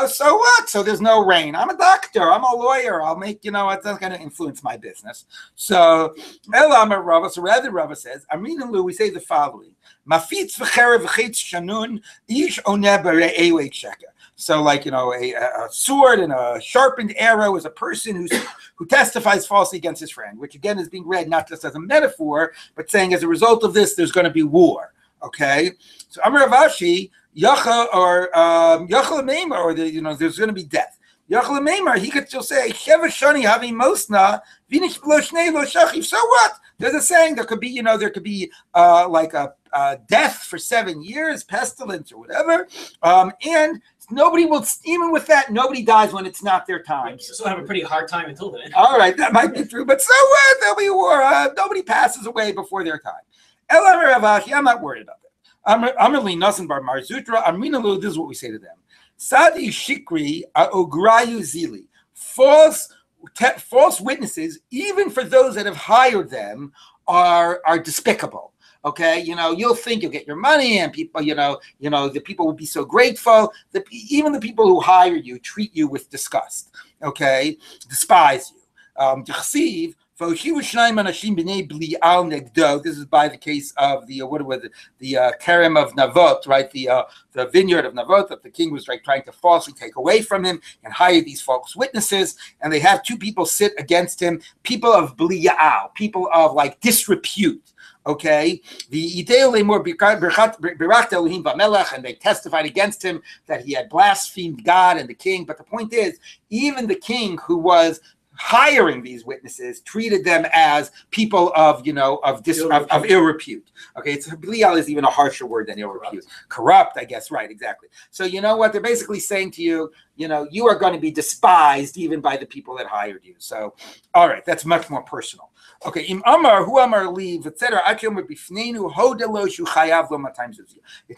So what? So there's no rain. I'm a doctor, I'm a lawyer, I'll make, it's not going to influence my business. So, El Amar Rava, so rather Rava says, Amrinalu, we say the following. Mafitz v'cherev v'chitz shanun ish oneh b're'ei sheka. So, like, a sword and a sharpened arrow is a person who testifies falsely against his friend, which again is being read not just as a metaphor, but saying as a result of this, there's going to be war. Okay, so Amar Ravashi, Yacha or Yacha Meimar, or there's going to be death. Yacha Meimar, he could still say Sheva Shani Havi Mosna Vinish Lo Shnei Lo Shachiv. So what? There's a saying there could be, like a death for 7 years, pestilence or whatever, and nobody will, even with that, nobody dies when it's not their time. You still have a pretty hard time until then. All right, that might be true, but so what? There'll be war. Nobody passes away before their time. Elamar Ravashi, I'm not worried about that. Amarli Nasan Bar Marzutra, Aminalu, this is what we say to them. Sadi Shikri Ograyu Zili. False witnesses, even for those that have hired them, are despicable. Okay, you'll think you'll get your money, and people, the people will be so grateful. Even the people who hire you treat you with disgust. Okay, despise you. This is by the case of the Kerem of Navot, right? The vineyard of Navot that the king was trying to falsely take away from him and hire these false witnesses, and they have two people sit against him, people of Bli'al, people of like disrepute. Okay, and they testified against him that he had blasphemed God and the king. But the point is, even the king who was hiring these witnesses treated them as people of ill repute. Okay, it's Bli'al is even a harsher word than ill repute. Corrupt, I guess. Right, exactly. So what they're basically saying to you, you are going to be despised even by the people that hired you. So, all right, that's much more personal. Okay, im amar hu amar leave, etc. It's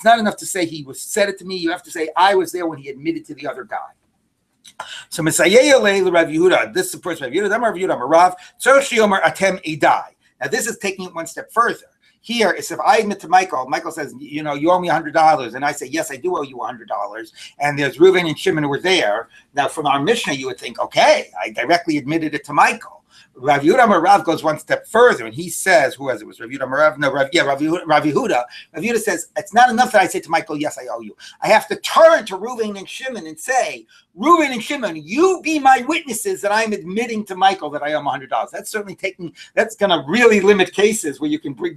not enough to say he said it to me. You have to say I was there when he admitted to the other guy. So Messiah Rav Yehuda, this supports Rav Yehuda. Rav Yehuda Marav Tzorchi Omer Atem Idai. Now this is taking it one step further. Here is if I admit to Michael says, you owe me $100, and I say, yes, I do owe you $100, and there's Reuven and Shimon who were there. Now from our Mishnah, you would think, okay, I directly admitted it to Michael. Rav Yehuda Amar Rav goes one step further, and he says, who was it? Was Rav Yehuda Amar Rav? No, Rav Yehuda. Rav Yehuda says, it's not enough that I say to Michael, yes, I owe you. I have to turn to Reuven and Shimon and say, Reuven and Shimon, you be my witnesses that I'm admitting to Michael that I owe him $100. That's certainly that's going to really limit cases where you can bring,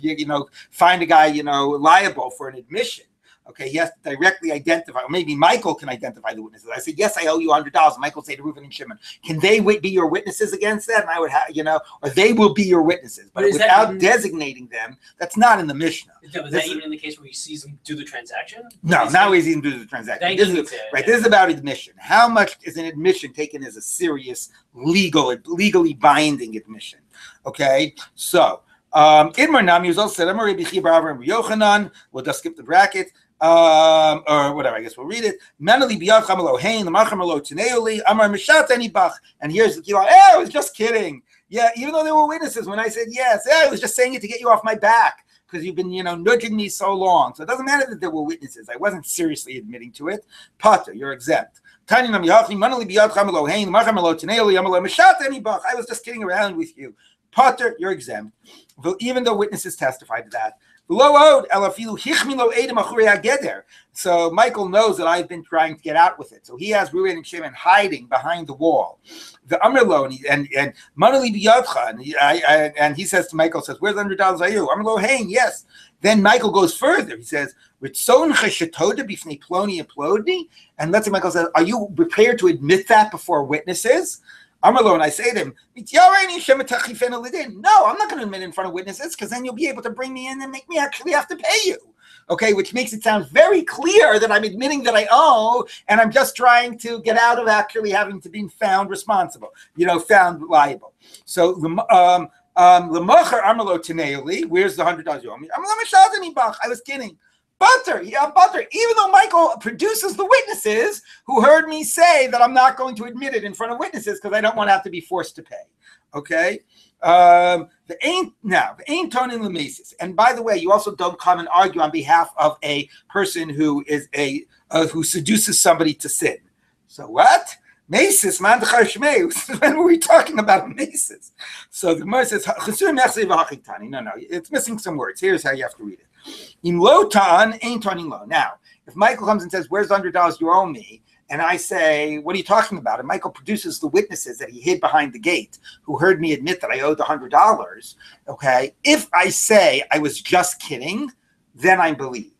find a guy, liable for an admission. Okay, he has to directly identify, or maybe Michael can identify the witnesses. I said, yes, I owe you $100. Michael say to Reuven and Shimon, can they be your witnesses against that? And I would have, or they will be your witnesses. But without designating them, that's not in the Mishnah. Is that even in the case where he sees them do the transaction? No, now he's even do the transaction. This is about admission. How much is an admission taken as a serious, legally binding admission? Okay, so Idmar Nami was also said, Amar Rabbi Chia bar Avram Yochanan. We'll just skip the bracket. Or whatever, I guess we'll read it. And here's the key. I was just kidding. Yeah, even though there were witnesses, when I said yes, I was just saying it to get you off my back because you've been, nudging me so long. So it doesn't matter that there were witnesses. I wasn't seriously admitting to it. Pater, you're exempt. I was just kidding around with you. Pater, you're exempt. Even though witnesses testified to that. So Michael knows that I've been trying to get out with it. So he has Reuven and Shimon hiding behind the wall. The Amrlo and Manali Biyadcha, and he says to Michael, where's $100 are you? Amrlo, hey, yes. Then Michael goes further. He says, and let's say Michael says, are you prepared to admit that before witnesses? And I say to him, no, I'm not going to admit in front of witnesses because then you'll be able to bring me in and make me actually have to pay you. Okay, which makes it sound very clear that I'm admitting that I owe and I'm just trying to get out of actually having to be found responsible, found liable. So, where's the $100 you owe me? I was kidding. Butter, even though Michael produces the witnesses who heard me say that I'm not going to admit it in front of witnesses because I don't want to have to be forced to pay. Okay? The ain't tonin l'mesis. And by the way, you also don't come and argue on behalf of a person who is who seduces somebody to sin. So what? Mesis, man d'char. When were we talking about mesis? So the Gemara says, no, it's missing some words. Here's how you have to read it. In low tan, ain't turning low. Now, if Michael comes and says, where's the $100 you owe me? And I say, what are you talking about? And Michael produces the witnesses that he hid behind the gate who heard me admit that I owed the $100. Okay. If I say I was just kidding, then I believe.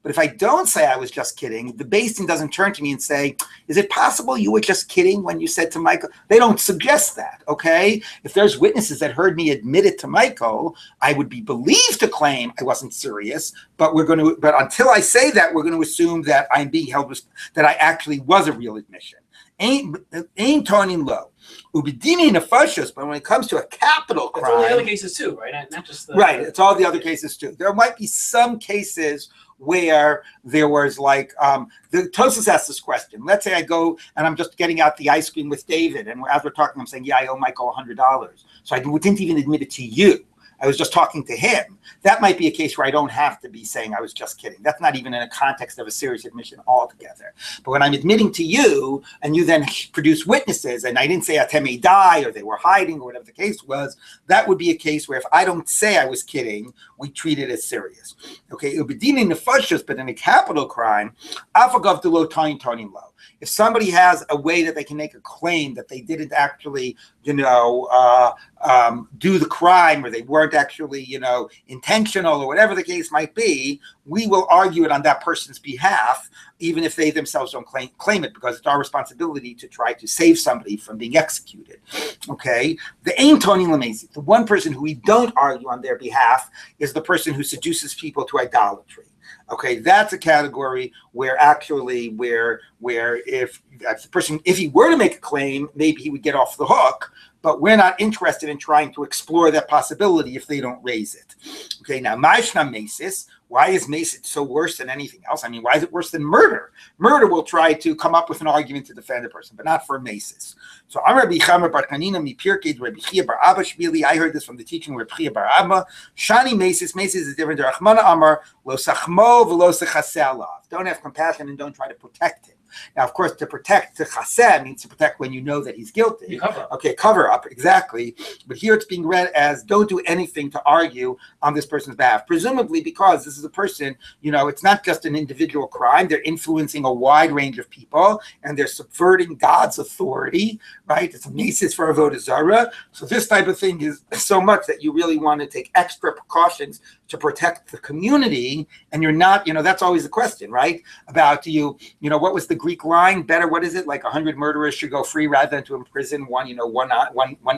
But if I don't say I was just kidding, the Beis Din doesn't turn to me and say, is it possible you were just kidding when you said to Michael? They don't suggest that, okay? If there's witnesses that heard me admit it to Michael, I would be believed to claim I wasn't serious, but until I say that, we're going to assume that I'm being held, that I actually was a real admission. Ain't turning low. Ubidini nefashos, but when it comes to a capital crime, it's all the other cases too, right? Not just right. It's all the other cases too. There might be some cases where there was the Tosfos asked this question. Let's say I go and I'm just getting out the ice cream with David, and as we're talking, I'm saying, yeah, I owe Michael $100. So I didn't even admit it to you. I was just talking to him. That might be a case where I don't have to be saying I was just kidding. That's not even in a context of a serious admission altogether. But when I'm admitting to you and you then produce witnesses and I didn't say Ateme die or they were hiding or whatever the case was, that would be a case where if I don't say I was kidding, we treat it as serious. Okay, but in a capital crime, afagav de lo tain turning low. If somebody has a way that they can make a claim that they didn't actually, do the crime, or they weren't actually, intentional, or whatever the case might be, we will argue it on that person's behalf, even if they themselves don't claim it, because it's our responsibility to try to save somebody from being executed. Okay, the ain toning lamesi, the one person who we don't argue on their behalf is the person who seduces people to idolatry. Okay, that's a category where actually, where if that's the person, if he were to make a claim, maybe he would get off the hook. But we're not interested in trying to explore that possibility if they don't raise it. Okay, now ma'ishna mesis. Why is mesis so worse than anything else? I mean, why is it worse than murder? Murder will try to come up with an argument to defend a person, but not for mesis. So Rabbi Chamer bar Kanina mi pirkei Rabbi Chia bar Abba shbili. I heard this from the teaching of Rabbi Chia bar Abba. Shani mesis. Mesis is different. Rachmana Amar lo sachmo v'lo sechaseh alav. himself. Don't have compassion and don't try to protect him. Now, of course, to protect, to chaseh, means to protect when you know that he's guilty. You cover up. Okay, cover up, exactly. But here it's being read as don't do anything to argue on this person's behalf. Presumably because this is a person, it's not just an individual crime. They're influencing a wide range of people, and they're subverting God's authority, right? It's a basis for avodah zarah. So this type of thing is so much that you really want to take extra precautions to protect the community, and you're not, that's always the question, right? About what was the Greek line? Better, what is it? Like 100 murderers should go free rather than to imprison one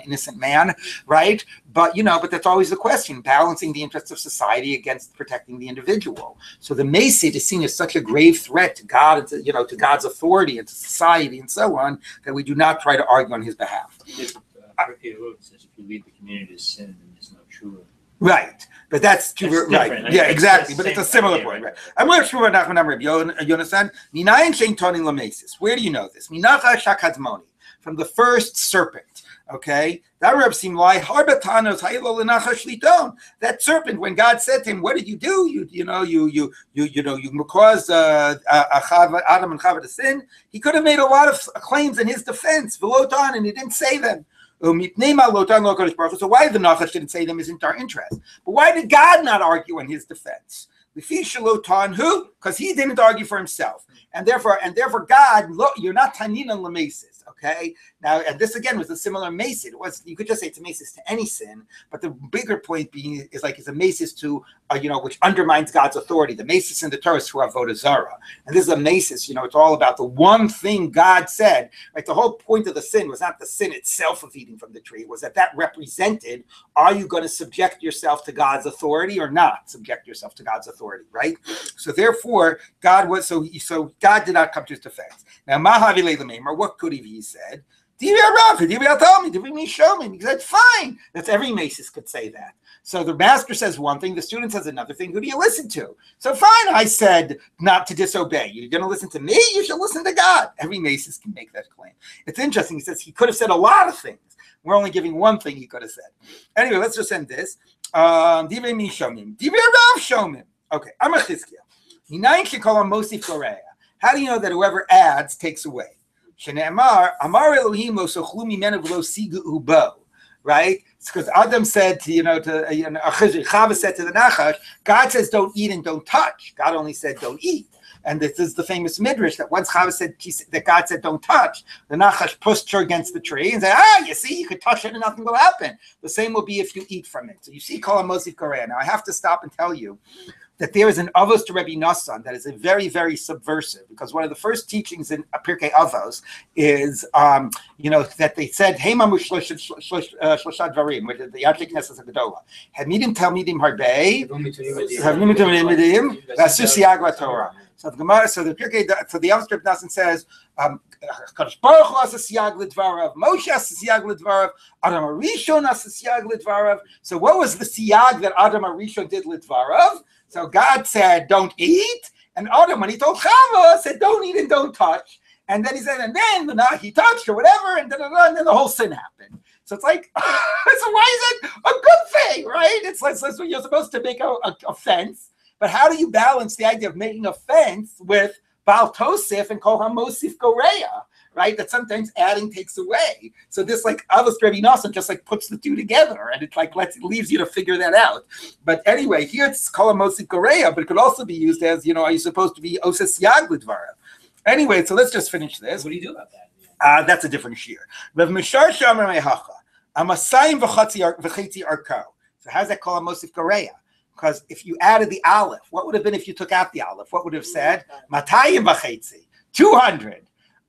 innocent man, right? But that's always the question: balancing the interests of society against protecting the individual. So the Masid is seen as such a grave threat to God, and to God's authority and to society and so on, that we do not try to argue on his behalf. Says if you lead the community to sin, then there's no true. Right, but that's true. Right, different. yeah, It's exactly. the But it's a same similar idea, point, right? right? I'm going to show Rabbi Yonasan. Minayin shein tonin lamesis. Where do you know this? Minacha shakadzmoni, from the first serpent. Okay, that Reb seemed like harbatanos haylo lenacha shliton. That serpent, when God said to him, "What did you do? You caused Adam and Chava to sin." He could have made a lot of claims in his defense, velotan, and he didn't say them. So why the Nachash didn't say them isn't our interest. But why did God not argue in his defense? Because he didn't argue for himself. And therefore God, look, you're not Tanina Lamesis, okay? Now, and this again was a similar Masid. You could just say it's a Masis to any sin, but the bigger point being is like it's a Masis to, which undermines God's authority. The Masis in the Torah is to avodah zarah. And this is a Masis, it's all about the one thing God said, right? The whole point of the sin was not the sin itself of eating from the tree, it was that represented, are you going to subject yourself to God's authority or not subject yourself to God's authority, right? So therefore, God God did not come to his defense. Now, what could he said? He said, fine. That's every Masis could say that. So the master says one thing, the student says another thing. Who do you listen to? So fine, I said not to disobey. You're going to listen to me? You should listen to God. Every Masis can make that claim. It's interesting. He says he could have said a lot of things. We're only giving one thing he could have said. Anyway, let's just end this. Okay, I'm a Chizkiah. How do you know that whoever adds takes away? Right? It's because Adam said to Chava said to the Nachash, God says don't eat and don't touch. God only said don't eat. And this is the famous midrash that once Chava said that God said don't touch, the Nachash pushed her against the tree and said, you see, you could touch it and nothing will happen. The same will be if you eat from it. So you see, Kol HaMosif Korea. Now I have to stop and tell you that there is an Avos to Rabbi Nassan that is a very, very subversive, because one of the first teachings in Pirkei Avos is, that they said, Heimamu Shlosha Dvarim, which is the Yad Knesset Gedola. Hamidim Talmidim Harbei, Hamidim Talmidim, Vasus Yag LaTorah. So the Gemara, so the Avos to Rabbi Nassan says, Kadosh Baruch Hu asas yag lidvarav, Moshe asas yag lidvarav, Adam Arishon asas yag lidvarav. So what was the siyag that Adam Arishon did lidvarav? So God said, don't eat. And Adam, when he told Chava, said, don't eat and don't touch. And then he said, and then he touched or whatever, and then the whole sin happened. So it's like, so why is it a good thing, right? It's like you're supposed to make a fence. But how do you balance the idea of making a fence with Baal Tosif and Kol HaMosif Goreya? Right, that sometimes adding takes away. So this Avos Rabbi Nassan just puts the two together, and it leaves you to figure that out. But anyway, here it's Kol HaMosif Goreya, but it could also be used as are you supposed to be Oses Yag L'Dvarav? Anyway, so let's just finish this. What do you do about that? That's a different shear. Rav Mishar Shamar Mehacha Amasayim v'chetzi arko. So how's that Kol HaMosif Goreya? Because if you added the aleph, what would have been if you took out the aleph? What would have said? Matayim v'chetzi, 200.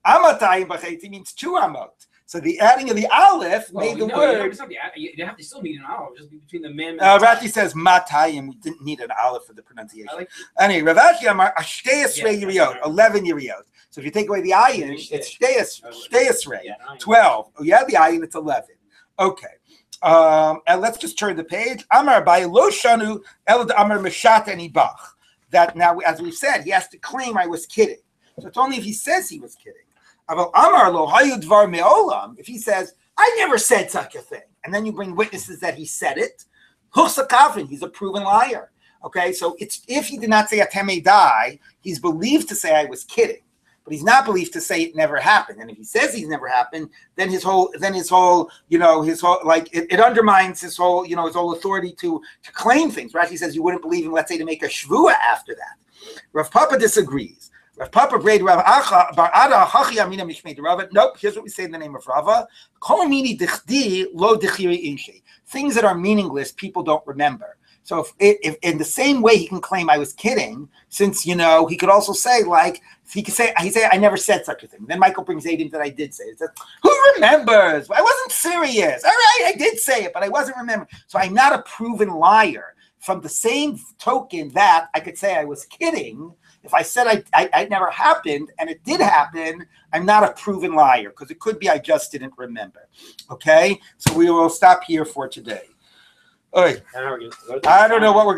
Amatayim b'chetzi means 2 amot. So the adding of the aleph made the word. You have to still need an aleph, just between the mem. Rashi says matayim. We didn't need an aleph for the pronunciation. Anyway, Rav Ashi Amar ashtei yiriyot, 11 yiriyot. So if you take away the ayin, it's shtei esrei, 12. Oh, yeah, the ayin, it's 11. Okay. And let's just turn the page. Amar by lo shanu elad amar meshat anibach. That now, as we've said, he has to claim I was kidding. So it's only if he says he was kidding. If he says, I never said such a thing, and then you bring witnesses that he said it, he's a proven liar. Okay, so it's if he did not say Atem die, he's believed to say I was kidding. But he's not believed to say it never happened. And if he says he's never happened, then his whole, like it undermines his whole, his whole authority to claim things. Rashi says you wouldn't believe him, let's say, to make a shvua after that. Rav Papa disagrees. Rav Papa braid Rav Acha bar Ada Hachi Amina Mishmei Rava. Nope. Here's what we say in the name of Rava. Kol mini dichdi lo dichiri inshi. Things that are meaningless, people don't remember. So if in the same way he can claim I was kidding, since he could also say he say I never said such a thing. Then Michael brings Aiden that I did say it. Says, who remembers? I wasn't serious. All right, I did say it, but I wasn't remembering. So I'm not a proven liar. From the same token that I could say I was kidding, if I said I never happened and it did happen, I'm not a proven liar because it could be I just didn't remember. Okay, so we will stop here for today. All right. I don't know what we're going to